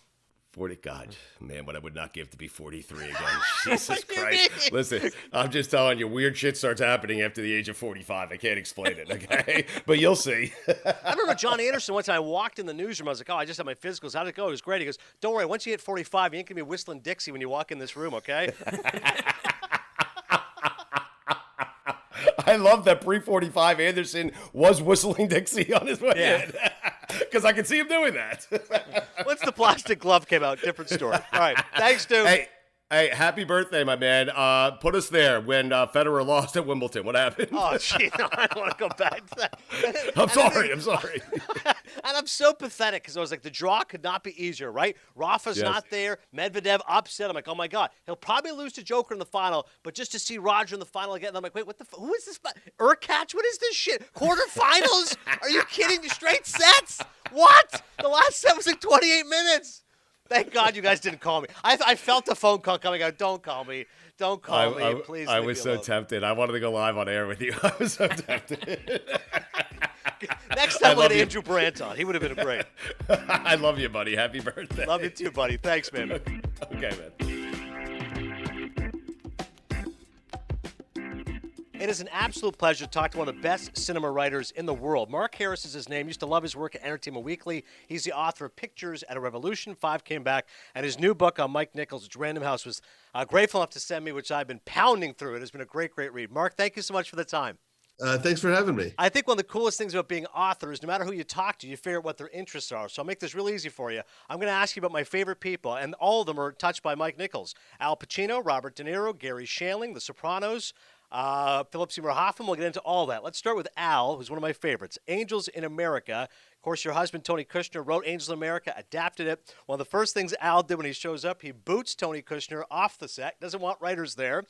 40, God, man, what I would not give to be 43 again. Jesus Christ. Listen, I'm just telling you, weird shit starts happening after the age of 45. I can't explain it, okay? But you'll see. I remember John Anderson, one time I walked in the newsroom. I was like, I just had my physicals. How'd it go? It was great. He goes, don't worry, once you hit 45, you ain't going to be whistling Dixie when you walk in this room, okay? I love that pre-45 Anderson was whistling Dixie on his way in. Because I can see him doing that. Once the plastic glove came out, different story. All right. Thanks, Stu. Hey, Hey, happy birthday, my man. Put us there when Federer lost at Wimbledon. What happened? Oh, gee, no, I don't want to go back to that. I'm sorry. I'm sorry. And I'm so pathetic because I was like, the draw could not be easier, right? Rafa's Yes. not there. Medvedev upset. I'm like, oh my God, he'll probably lose to Joker in the final, but just to see Roger in the final again, I'm like, wait, what the? Who is this? Urkach? What is this shit? Quarterfinals? Are you kidding? Straight sets? What? The last set was like 28 minutes. Thank God you guys didn't call me. I felt the phone call coming out. Don't call me. Don't call me. Please. I leave was me so alone. tempted. I wanted to go live on air with you. I was so tempted. Next time I we love had you. Andrew Brandt on. He would have been great. I love you, buddy. Happy birthday. Love you too, buddy. Thanks, man. Okay, man. It is an absolute pleasure to talk to one of the best cinema writers in the world. Mark Harris is his name. Used to love his work at Entertainment Weekly. He's the author of Pictures at a Revolution. 5 came back. And his new book on Mike Nichols, which Random House was grateful enough to send me, which I've been pounding through. It has been a great, great read. Mark, thank you so much for the time. Thanks for having me. I think one of the coolest things about being an author is no matter who you talk to, you figure out what their interests are. So I'll make this real easy for you. I'm going to ask you about my favorite people, and all of them are touched by Mike Nichols. Al Pacino, Robert De Niro, Gary Shandling, The Sopranos, Philip Seymour Hoffman. We'll get into all that. Let's start with Al, who's one of my favorites. Angels in America. Of course, your husband, Tony Kushner, wrote Angels in America, adapted it. One of the first things Al did when he shows up, he boots Tony Kushner off the set. Doesn't want writers there.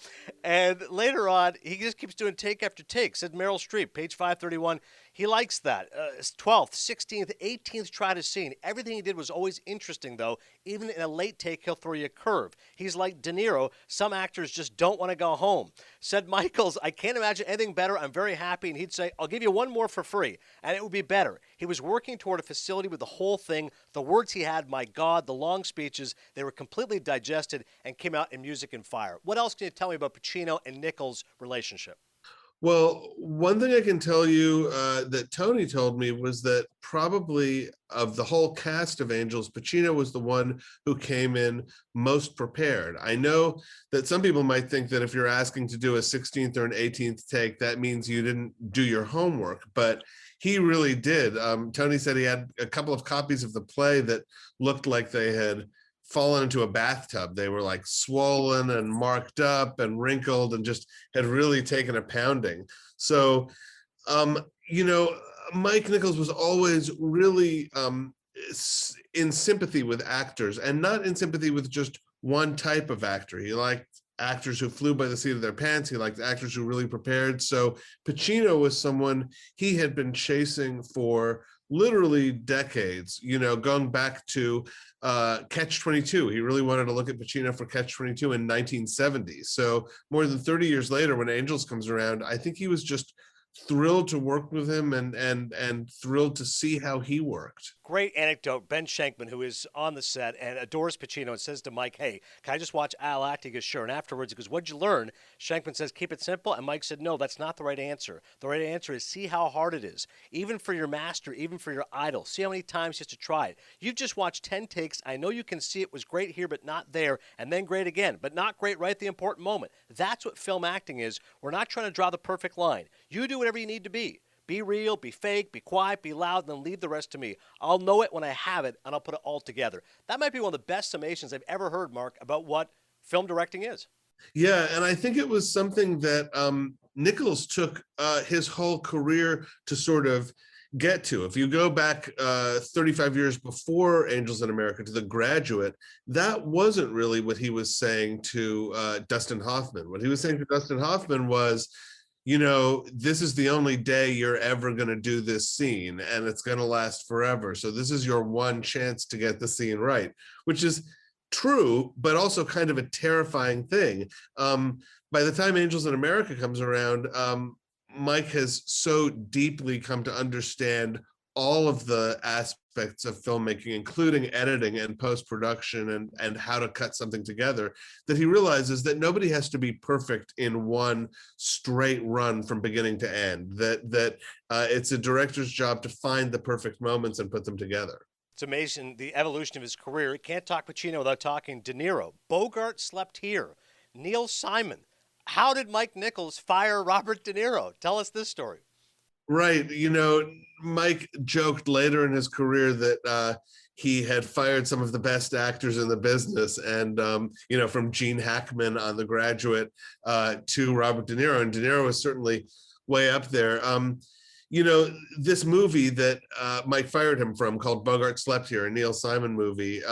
And later on, he just keeps doing take after take. Said Meryl Streep, page 531. He likes that. 12th, 16th, 18th try to scene. Everything he did was always interesting, though. Even in a late take, he'll throw you a curve. He's like De Niro. Some actors just don't want to go home. Said Michaels, I can't imagine anything better. I'm very happy. And he'd say, I'll give you one more for free. And it would be better. He was working toward a facility with the whole thing. The words he had, my God, the long speeches, they were completely digested and came out in music and fire. What else can you tell me about Pacino and Nichols' relationship? Well, one thing I can tell you that Tony told me was that probably of the whole cast of Angels, Pacino was the one who came in most prepared. I know that some people might think that if you're asking to do a 16th or an 18th take, that means you didn't do your homework, but he really did. Tony said he had a couple of copies of the play that looked like they had fallen into a bathtub. They were like swollen and marked up and wrinkled and just had really taken a pounding. So, Mike Nichols was always really in sympathy with actors, and not in sympathy with just one type of actor. He liked actors who flew by the seat of their pants. He liked actors who really prepared. So Pacino was someone he had been chasing for literally decades, going back to Catch-22. He really wanted to look at Pacino for Catch-22 in 1970. So more than 30 years later, when Angels comes around, I think he was just thrilled to work with him and thrilled to see how he worked. Great anecdote. Ben Shankman, who is on the set and adores Pacino, and says to Mike, hey, can I just watch Al act? He goes, sure. And afterwards, he goes, what'd you learn? Shankman says, keep it simple. And Mike said, no, that's not the right answer. The right answer is see how hard it is. Even for your master, even for your idol. See how many times he has to try it. You've just watched 10 takes. I know you can see it was great here, but not there. And then great again, but not great right at the important moment. That's what film acting is. We're not trying to draw the perfect line. You do whatever you need to be. Be real, be fake, be quiet, be loud, and then leave the rest to me. I'll know it when I have it, and I'll put it all together. That might be one of the best summations I've ever heard, Mark, about what film directing is. Yeah, and I think it was something that Nichols took his whole career to sort of get to. If you go back 35 years before Angels in America to The Graduate, that wasn't really what he was saying to Dustin Hoffman. What he was saying to Dustin Hoffman was, this is the only day you're ever going to do this scene, and it's going to last forever. So this is your one chance to get the scene right, which is true, but also kind of a terrifying thing. By the time Angels in America comes around, Mike has so deeply come to understand all of the aspects of filmmaking, including editing and post-production and how to cut something together, that he realizes that nobody has to be perfect in one straight run from beginning to end, that it's a director's job to find the perfect moments and put them together. It's amazing, the evolution of his career. You can't talk Pacino without talking De Niro. Bogart slept here. Neil Simon. How did Mike Nichols fire Robert De Niro? Tell us this story. Right. Mike joked later in his career that he had fired some of the best actors in the business, and from Gene Hackman on The Graduate to Robert De Niro, and De Niro was certainly way up there. This movie that Mike fired him from, called Bogart Slept Here, a Neil Simon movie,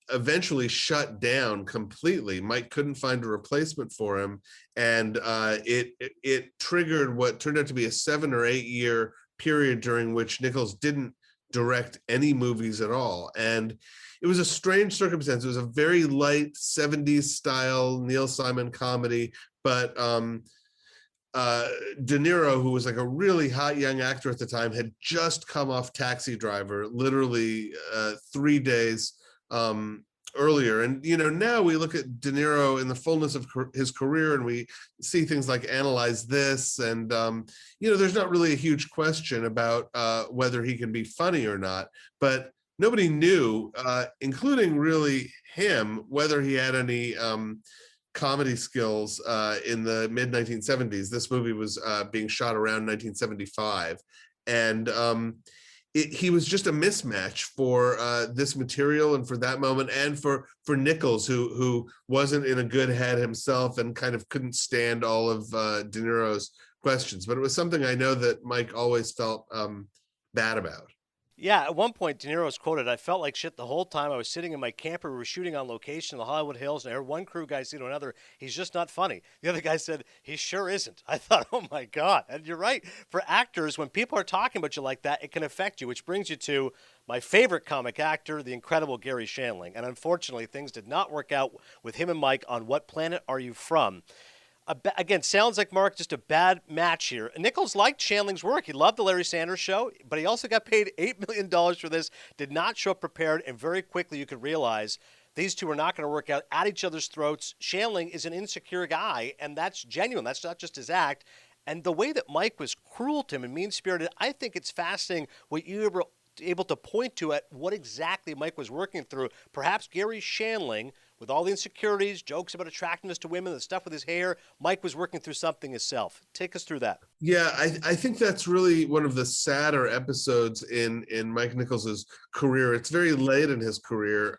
eventually shut down completely. Mike couldn't find a replacement for him, and it triggered what turned out to be a 7 or 8 year period during which Nichols didn't direct any movies at all. And it was a strange circumstance. It was a very light 70s style Neil Simon comedy, but De Niro, who was like a really hot young actor at the time, had just come off Taxi Driver, literally 3 days earlier. And now we look at De Niro in the fullness of his career, and we see things like Analyze This, and there's not really a huge question about whether he can be funny or not, but nobody knew, including really him, whether he had any comedy skills in the mid 1970s. This movie was being shot around 1975, and he was just a mismatch for this material and for that moment, and for Nichols, who wasn't in a good head himself and kind of couldn't stand all of De Niro's questions. But it was something I know that Mike always felt bad about. Yeah, at one point, De Niro was quoted, "I felt like shit the whole time. I was sitting in my camper. We were shooting on location in the Hollywood Hills, and I heard one crew guy say to another, 'He's just not funny.' The other guy said, 'He sure isn't.'" I thought, oh my God. And you're right. For actors, when people are talking about you like that, it can affect you, which brings you to my favorite comic actor, the incredible Gary Shandling. And unfortunately, things did not work out with him and Mike on What Planet Are You From? Again, sounds like, Mark, just a bad match here. Nichols liked Shandling's work. He loved the Larry Sanders Show, but he also got paid $8 million for this, did not show up prepared, and very quickly you could realize these two are not going to work out at each other's throats. Shandling is an insecure guy, and that's genuine. That's not just his act. And the way that Mike was cruel to him and mean-spirited, I think it's fascinating what you were able to point to at what exactly Mike was working through. Perhaps Gary Shandling, with all the insecurities, jokes about attractiveness to women, the stuff with his hair, Mike was working through something himself. Take us through that. Yeah, I think that's really one of the sadder episodes in Mike Nichols's career. It's very late in his career.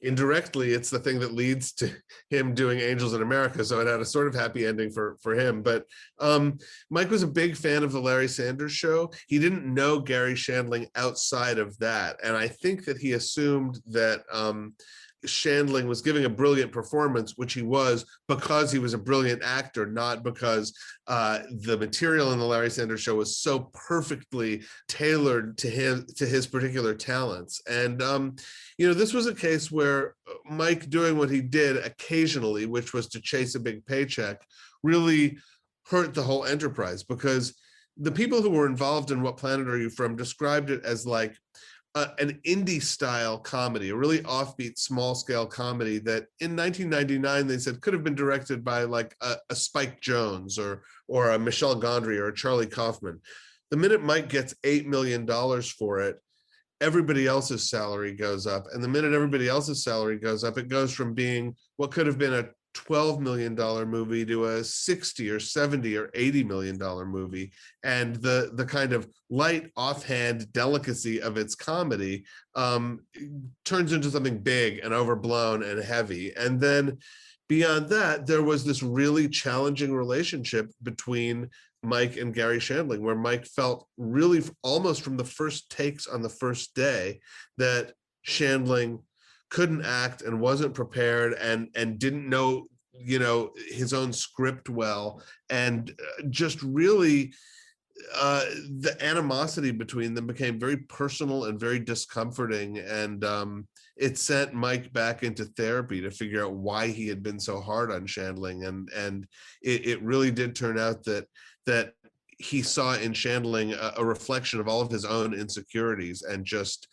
Indirectly, it's the thing that leads to him doing Angels in America, so it had a sort of happy ending for him. But Mike was a big fan of the Larry Sanders Show. He didn't know Gary Shandling outside of that, and I think that he assumed that Shandling was giving a brilliant performance, which he was, because he was a brilliant actor, not because the material in the Larry Sanders Show was so perfectly tailored to his particular talents. And this was a case where Mike doing what he did occasionally, which was to chase a big paycheck, really hurt the whole enterprise, because the people who were involved in What Planet Are You From described it as like an indie style comedy, a really offbeat, small scale comedy that in 1999 they said could have been directed by like a Spike Jonze or a Michel Gondry or a Charlie Kaufman. The minute Mike gets $8 million for it, everybody else's salary goes up. And the minute everybody else's salary goes up, it goes from being what could have been a $12 million movie to a $60 or $70 or $80 million movie. And the kind of light, offhand delicacy of its comedy turns into something big and overblown and heavy. And then beyond that, there was this really challenging relationship between Mike and Gary Shandling, where Mike felt really almost from the first takes on the first day that Shandling couldn't act and wasn't prepared and didn't know his own script well, and just really the animosity between them became very personal and very discomforting, and it sent Mike back into therapy to figure out why he had been so hard on Shandling, and it really did turn out that he saw in Shandling a reflection of all of his own insecurities and just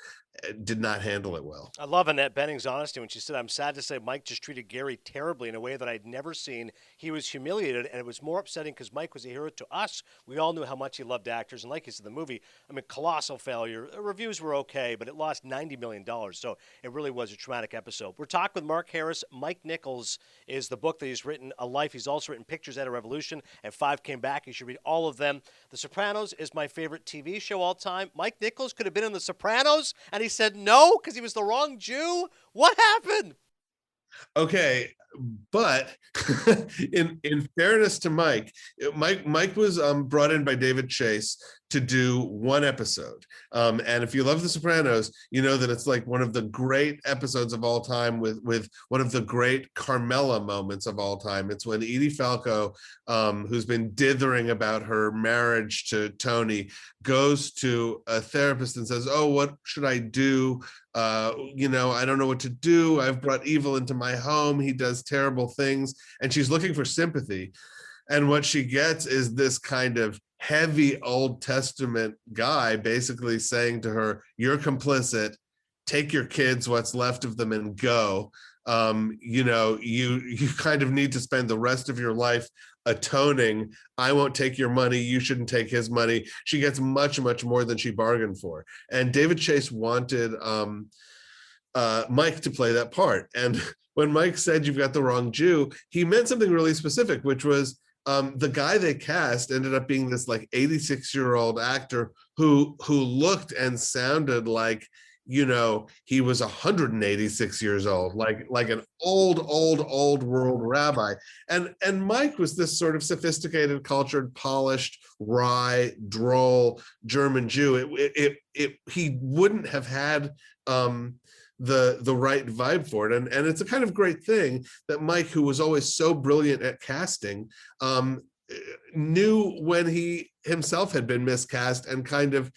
did not handle it well. I love Annette Bening's honesty when she said, "I'm sad to say Mike just treated Gary terribly in a way that I'd never seen. He was humiliated, and it was more upsetting because Mike was a hero to us. We all knew how much he loved actors, and like you said, the movie, colossal failure. The reviews were okay, but it lost $90 million, so it really was a traumatic episode." We're talking with Mark Harris. Mike Nichols is the book that he's written, A Life. He's also written Pictures at a Revolution, and 5 Came Back. You should read all of them. The Sopranos is my favorite TV show all time. Mike Nichols could have been in The Sopranos, and he he said no because he was the wrong Jew? What happened? Okay, but in fairness to Mike was brought in by David Chase to do one episode. And if you love The Sopranos, you know that it's like one of the great episodes of all time with one of the great Carmela moments of all time. It's when Edie Falco, who's been dithering about her marriage to Tony, goes to a therapist and says, "Oh, what should I do? I don't know what to do. I've brought evil into my home. He does terrible things." And she's looking for sympathy. And what she gets is this kind of heavy Old Testament guy basically saying to her, "You're complicit. Take your kids, what's left of them, and go. You kind of need to spend the rest of your life atoning. I won't take your money. You shouldn't take his money." She gets much, much more than she bargained for. And David Chase wanted Mike to play that part. And when Mike said, "You've got the wrong Jew," he meant something really specific, which was the guy they cast ended up being this like 86-year-old actor who looked and sounded like, he was 186 years old, like an old world rabbi. And Mike was this sort of sophisticated, cultured, polished, wry, droll German Jew. He wouldn't have had the right vibe for it. And it's a kind of great thing that Mike, who was always so brilliant at casting, knew when he himself had been miscast and kind of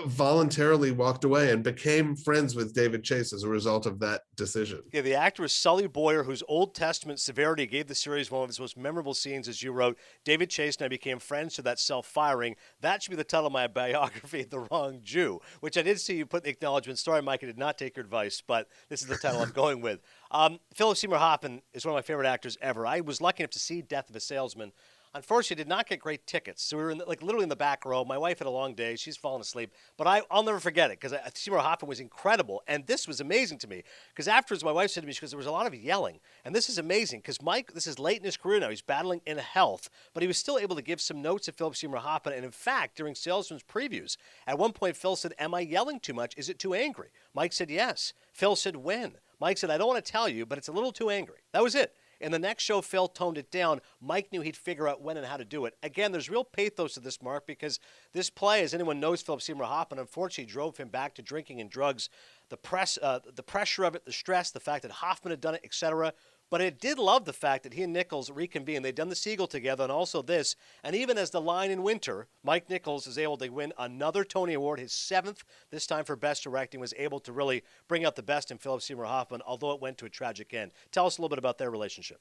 voluntarily walked away and became friends with David Chase as a result of that decision. Yeah, the actor is Sully Boyer, whose Old Testament severity gave the series one of its most memorable scenes, as you wrote. David Chase and I became friends to that self-firing. That should be the title of my biography, The Wrong Jew, which I did see you put in the acknowledgement. Sorry, Mike, I did not take your advice, but this is the title I'm going with. Philip Seymour Hoffman is one of my favorite actors ever. I was lucky enough to see Death of a Salesman. Unfortunately, did not get great tickets. So we were literally in the back row. My wife had a long day. She's fallen asleep. But I'll never forget it because Seymour Hoffman was incredible. And this was amazing to me because afterwards my wife said to me, because there was a lot of yelling. And this is amazing because Mike, this is late in his career now. He's battling ill health. But he was still able to give some notes of Philip Seymour Hoffman. And in fact, during Salesman's previews, at one point Phil said, "Am I yelling too much? Is it too angry?" Mike said, "Yes." Phil said, "When?" Mike said, "I don't want to tell you, but it's a little too angry." That was it. In the next show, Phil toned it down. Mike knew he'd figure out when and how to do it. Again, there's real pathos to this, Mark, because this play, as anyone knows, Philip Seymour Hoffman, unfortunately drove him back to drinking and drugs. The pressure of it, the stress, the fact that Hoffman had done it, etc. But I did love the fact that he and Nichols reconvened. They'd done The Seagull together and also this. And even as The Line in Winter, Mike Nichols is able to win another Tony Award, his 7th, this time for Best Directing, was able to really bring out the best in Philip Seymour Hoffman, although it went to a tragic end. Tell us a little bit about their relationship.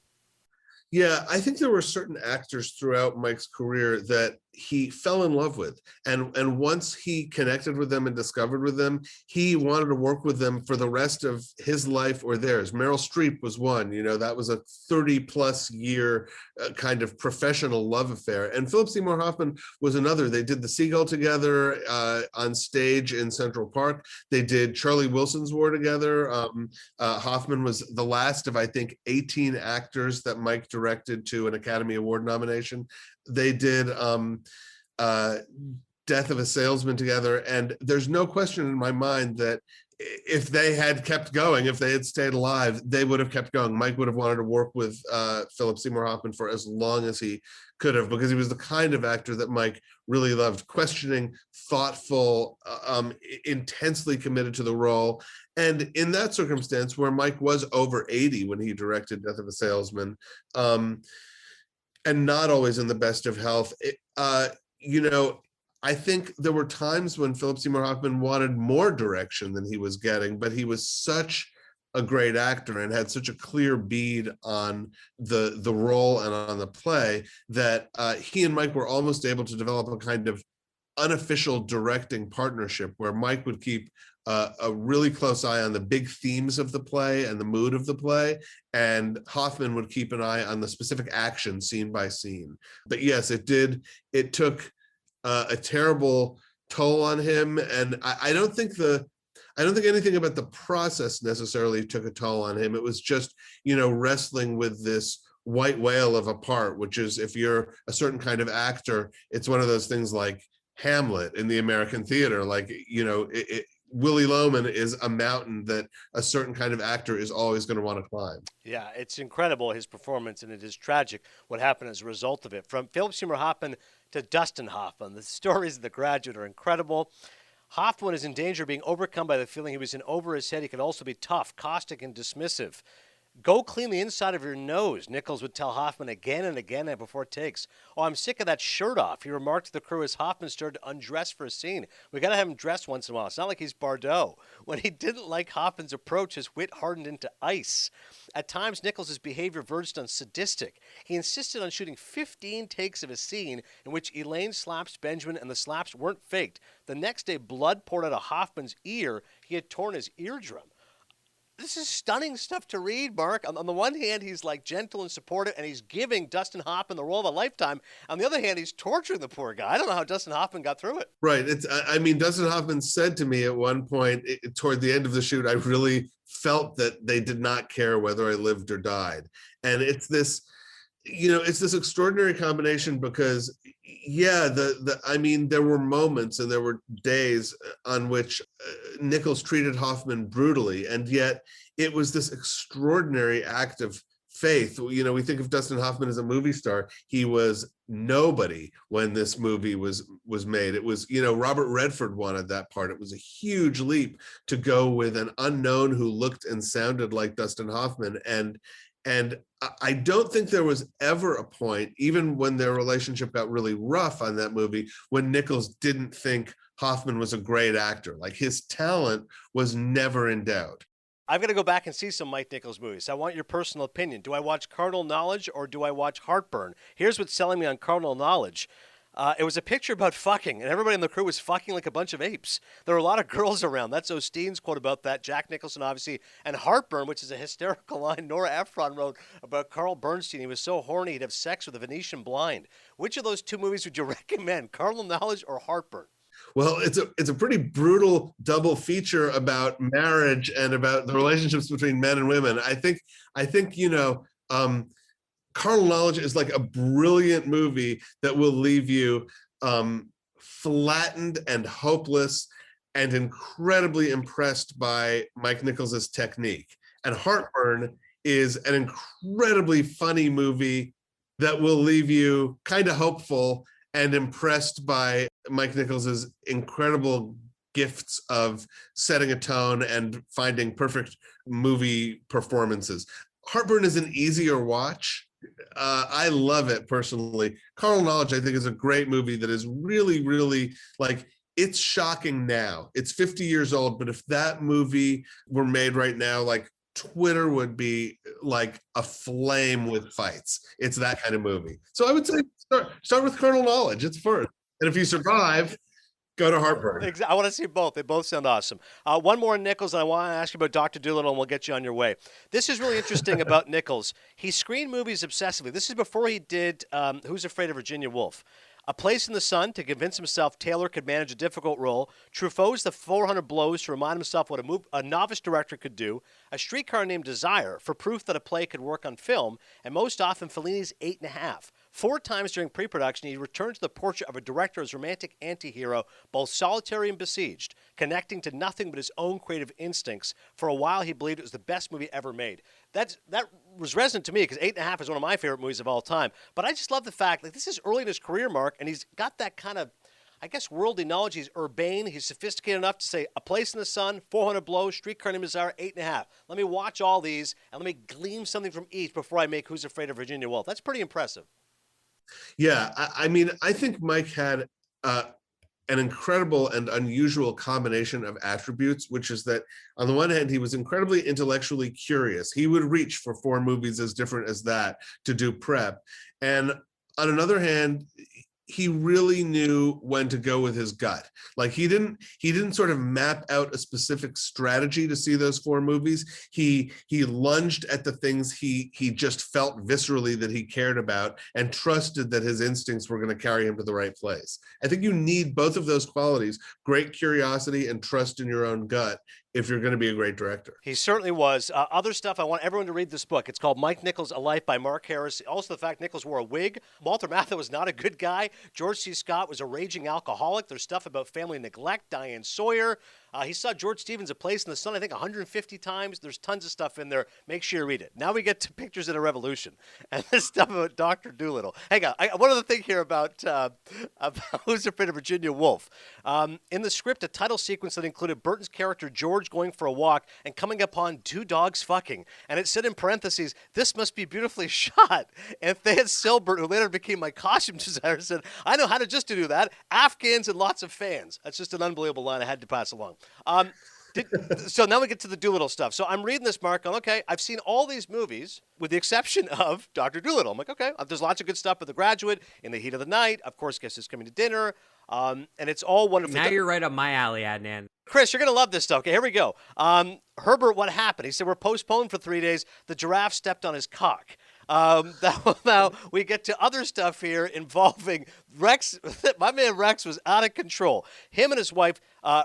Yeah, I think there were certain actors throughout Mike's career that he fell in love with. And once he connected with them and discovered with them, he wanted to work with them for the rest of his life or theirs. Meryl Streep was one, that was a 30-plus year kind of professional love affair. And Philip Seymour Hoffman was another. They did The Seagull together on stage in Central Park. They did Charlie Wilson's War together. Hoffman was the last of, I think, 18 actors that Mike directed to an Academy Award nomination. They did Death of a Salesman together, and there's no question in my mind that if they had kept going, if they had stayed alive, they would have kept going. Mike would have wanted to work with Philip Seymour Hoffman for as long as he could have, because he was the kind of actor that Mike really loved. Questioning, thoughtful, intensely committed to the role. And in that circumstance, where Mike was over 80 when he directed Death of a Salesman, and not always in the best of health, I think there were times when Philip Seymour Hoffman wanted more direction than he was getting, but he was such a great actor and had such a clear bead on the role and on the play that he and Mike were almost able to develop a kind of unofficial directing partnership where Mike would keep a really close eye on the big themes of the play and the mood of the play, and Hoffman would keep an eye on the specific action scene by scene. But yes, it took a terrible toll on him, and I don't think anything about the process necessarily took a toll on him. It was just, wrestling with this white whale of a part, which is, if you're a certain kind of actor, it's one of those things like Hamlet in the American theater. Like, Willie Loman is a mountain that a certain kind of actor is always going to want to climb. Yeah, it's incredible, his performance, and it is tragic what happened as a result of it. From Philip Seymour Hoffman to Dustin Hoffman, the stories of The Graduate are incredible. Hoffman is in danger of being overcome by the feeling he was in over his head. He could also be tough, caustic, and dismissive. Go clean the inside of your nose, Nichols would tell Hoffman again and again before takes. Oh, I'm sick of that shirt off, he remarked to the crew as Hoffman started to undress for a scene. We got to have him dress once in a while. It's not like he's Bardot. When he didn't like Hoffman's approach, his wit hardened into ice. At times, Nichols' behavior verged on sadistic. He insisted on shooting 15 takes of a scene in which Elaine slaps Benjamin, and the slaps weren't faked. The next day, blood poured out of Hoffman's ear. He had torn his eardrum. This is stunning stuff to read, Mark. On the one hand, he's like gentle and supportive, and he's giving Dustin Hoffman the role of a lifetime. On the other hand, he's torturing the poor guy. I don't know how Dustin Hoffman got through it. Right. I mean, Dustin Hoffman said to me at one point toward the end of the shoot, I really felt that they did not care whether I lived or died. And it's this, it's this extraordinary combination because, yeah, I mean, there were moments and there were days on which Nichols treated Hoffman brutally, and yet it was this extraordinary act of faith. We think of Dustin Hoffman as a movie star. He was nobody when this movie was made. It was, Robert Redford wanted that part. It was a huge leap to go with an unknown who looked and sounded like Dustin Hoffman. And I don't think there was ever a point, even when their relationship got really rough on that movie, when Nichols didn't think Hoffman was a great actor. Like, his talent was never in doubt. I've got to go back and see some Mike Nichols movies. I want your personal opinion. Do I watch Carnal Knowledge or do I watch Heartburn? Here's what's selling me on Carnal Knowledge. It was a picture about fucking, and everybody in the crew was fucking like a bunch of apes. There were a lot of girls around. That's Osteen's quote about that. Jack Nicholson, obviously. And Heartburn, which is a hysterical line Nora Ephron wrote about Carl Bernstein. He was so horny he'd have sex with a Venetian blind. Which of those two movies would you recommend, Carnal Knowledge or Heartburn? Well, it's a pretty brutal double feature about marriage and about the relationships between men and women. I think Carnal Knowledge is like a brilliant movie that will leave you flattened and hopeless and incredibly impressed by Mike Nichols' technique. And Heartburn is an incredibly funny movie that will leave you kind of hopeful and impressed by Mike Nichols' incredible gifts of setting a tone and finding perfect movie performances. Heartburn is an easier watch. I love it personally. Carnal Knowledge, I think, is a great movie that is really, really, like, it's shocking now. It's 50 years old, but if that movie were made right now, like, Twitter would be like aflame with fights. It's that kind of movie. So I would say start with Carnal Knowledge. It's first. And if you survive, go to Heartburn. I want to see both. They both sound awesome. One more on Nichols, and I want to ask you about Dr. Dolittle, and we'll get you on your way. This is really interesting about Nichols. He screened movies obsessively. This is before he did Who's Afraid of Virginia Woolf. A Place in the Sun to convince himself Taylor could manage a difficult role. Truffaut's The 400 Blows to remind himself what a novice director could do. A Streetcar Named Desire for proof that a play could work on film. And most often, Fellini's 8.5. 4 times during pre-production, he returned to the portrait of a director as romantic anti-hero, both solitary and besieged, connecting to nothing but his own creative instincts. For a while, he believed it was the best movie ever made. That was resonant to me because 8.5 is one of my favorite movies of all time. But I just love the fact, like, this is early in his career, Mark, and he's got that kind of, I guess, worldly knowledge. He's urbane. He's sophisticated enough to say, A Place in the Sun, 400 Blows, Streetcar Named Desire, 8.5. Let me watch all these, and let me glean something from each before I make Who's Afraid of Virginia Woolf. That's pretty impressive. Yeah, I mean, I think Mike had an incredible and unusual combination of attributes, which is that on the one hand, he was incredibly intellectually curious. He would reach for 4 movies as different as that to do prep. And on another hand, he really knew when to go with his gut. Like, he didn't sort of map out a specific strategy to see those 4 movies. He lunged at the things he just felt viscerally that he cared about and trusted that his instincts were going to carry him to the right place. I think you need both of those qualities, great curiosity and trust in your own gut, if you're going to be a great director. He certainly was. Other stuff, I want everyone to read this book. It's called Mike Nichols, A Life by Mark Harris. Also, the fact Nichols wore a wig. Walter Matthau was not a good guy. George C. Scott was a raging alcoholic. There's stuff about family neglect. Diane Sawyer. He saw George Stevens' A Place in the Sun, I think, 150 times. There's tons of stuff in there. Make sure you read it. Now we get to Pictures in a Revolution and this stuff about Dr. Dolittle. Hang on. One other thing here about Who's Afraid of Virginia Woolf. In the script, a title sequence that included Burton's character George going for a walk and coming upon two dogs fucking. And it said in parentheses, "This must be beautifully shot." And Thea Silbert, who later became my costume designer, said, "I know how to just do that. Afghans and lots of fans." That's just an unbelievable line I had to pass along. So now we get to the Doolittle stuff. So I'm reading this, Mark, going, okay, I've seen all these movies with the exception of Dr. Dolittle. I'm like, okay, there's lots of good stuff with The Graduate, In the Heat of the Night, of course, Guess Who's Coming to Dinner, and it's all wonderful. Now you're right up my alley, Adnan. Chris, you're going to love this stuff. Okay, here we go. Herbert, what happened? He said, we're postponed for 3 days. The giraffe stepped on his cock. Now we get to other stuff here involving Rex. My man Rex was out of control. Him and his wife,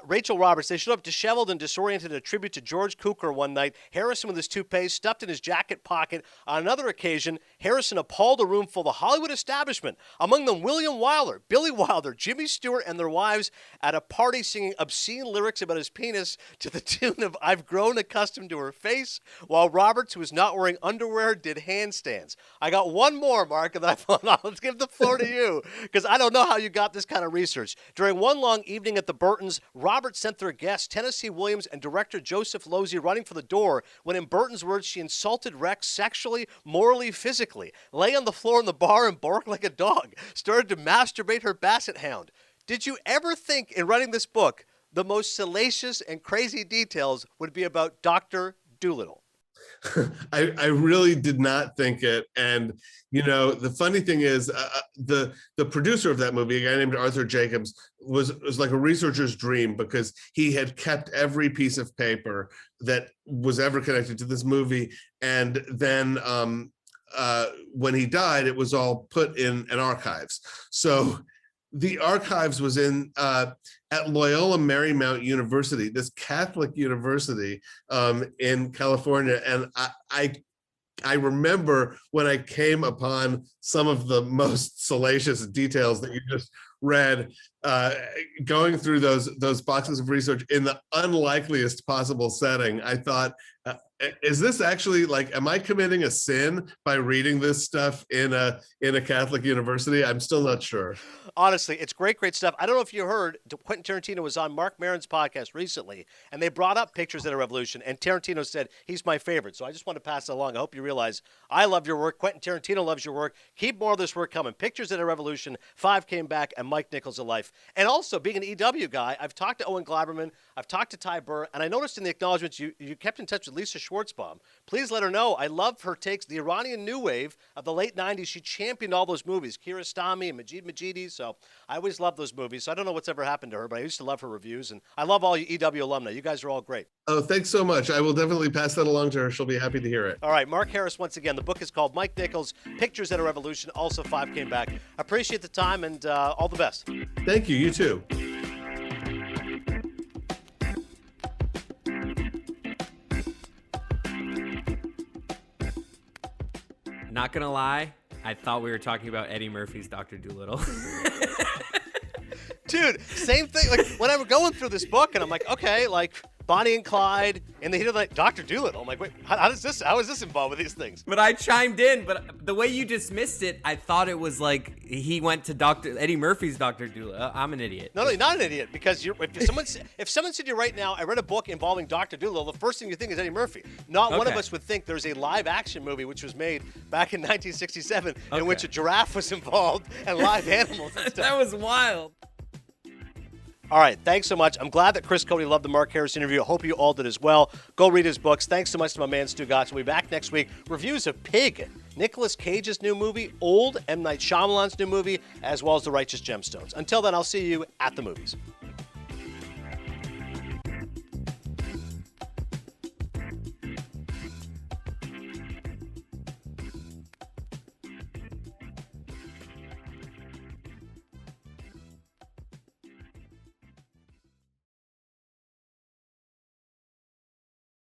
Rachel Roberts, they showed up disheveled and disoriented in a tribute to George Cukor one night. Harrison with his toupee stuffed in his jacket pocket. On another occasion, Harrison appalled a room full of the Hollywood establishment, among them William Wyler, Billy Wilder, Jimmy Stewart, and their wives at a party singing obscene lyrics about his penis to the tune of "I've Grown Accustomed to Her Face," while Roberts, who was not wearing underwear, did handstands. I got one more, Mark, and then I thought, let's give the floor to you, because I don't know how you got this kind of research. During one long evening at the Burtons, Roberts sent their guests, Tennessee Williams and director Joseph Losey, running for the door when, in Burton's words, she insulted Rex sexually, morally, physically, lay on the floor in the bar and barked like a dog, started to masturbate her basset hound. Did you ever think in writing this book the most salacious and crazy details would be about Dr. Dolittle? I really did not think it. And, you know, the funny thing is the producer of that movie, a guy named Arthur Jacobs, was like a researcher's dream, because he had kept every piece of paper that was ever connected to this movie. And then when he died, it was all put in an archives. So the archives was at Loyola Marymount University, this Catholic university in California. And I remember when I came upon some of the most salacious details that you just read, going through those boxes of research in the unlikeliest possible setting. I thought, is this actually, like, am I committing a sin by reading this stuff in a Catholic university? I'm still not sure. Honestly, it's great stuff. I don't know if you heard, Quentin Tarantino was on Mark Maron's podcast recently, and they brought up Pictures in a Revolution, and Tarantino said he's my favorite. So I just want to pass it along. I hope you realize I love your work. Quentin Tarantino loves your work. Keep more of this work coming. Pictures in a Revolution, 5 came back, and Mike Nichols' A Life. And also, being an EW guy, I've talked to Owen Gleiberman, I've talked to Ty Burr, and I noticed in the acknowledgments you kept in touch with Lisa Schwartzbaum. Please let her know I love her takes. The Iranian New Wave of the late 90s, she championed all those movies, Kiarostami and Majid Majidi, so I always love those movies. So I don't know what's ever happened to her, but I used to love her reviews, and I love all you EW alumni. You guys are all great. Oh, thanks so much. I will definitely pass that along to her. She'll be happy to hear it. All right, Mark Harris, once again, the book is called Mike Nichols, Pictures in a Revolution, also 5 came back. Appreciate the time, and all the best. Thank you. You too. Not gonna lie, I thought we were talking about Eddie Murphy's Dr. Dolittle. Dude, same thing. Like, when I'm going through this book, and I'm like, okay, like Bonnie and Clyde, In the Heat of the Night, Dr. Dolittle. I'm like, wait, how is this involved with these things? But I chimed in, but the way you dismissed it, I thought it was like he went to Eddie Murphy's Dr. Dolittle. I'm an idiot. No, you're not an idiot, because if someone said to you right now, I read a book involving Dr. Dolittle, the first thing you think is Eddie Murphy. Not one of us would think there's a live action movie which was made back in 1967 in which a giraffe was involved and live animals and stuff. That was wild. All right, thanks so much. I'm glad that Chris Cody loved the Mark Harris interview. I hope you all did as well. Go read his books. Thanks so much to my man Stu Gotts. We'll be back next week. Reviews of Pig, Nicolas Cage's new movie, Old, M. Night Shyamalan's new movie, as well as The Righteous Gemstones. Until then, I'll see you at the movies.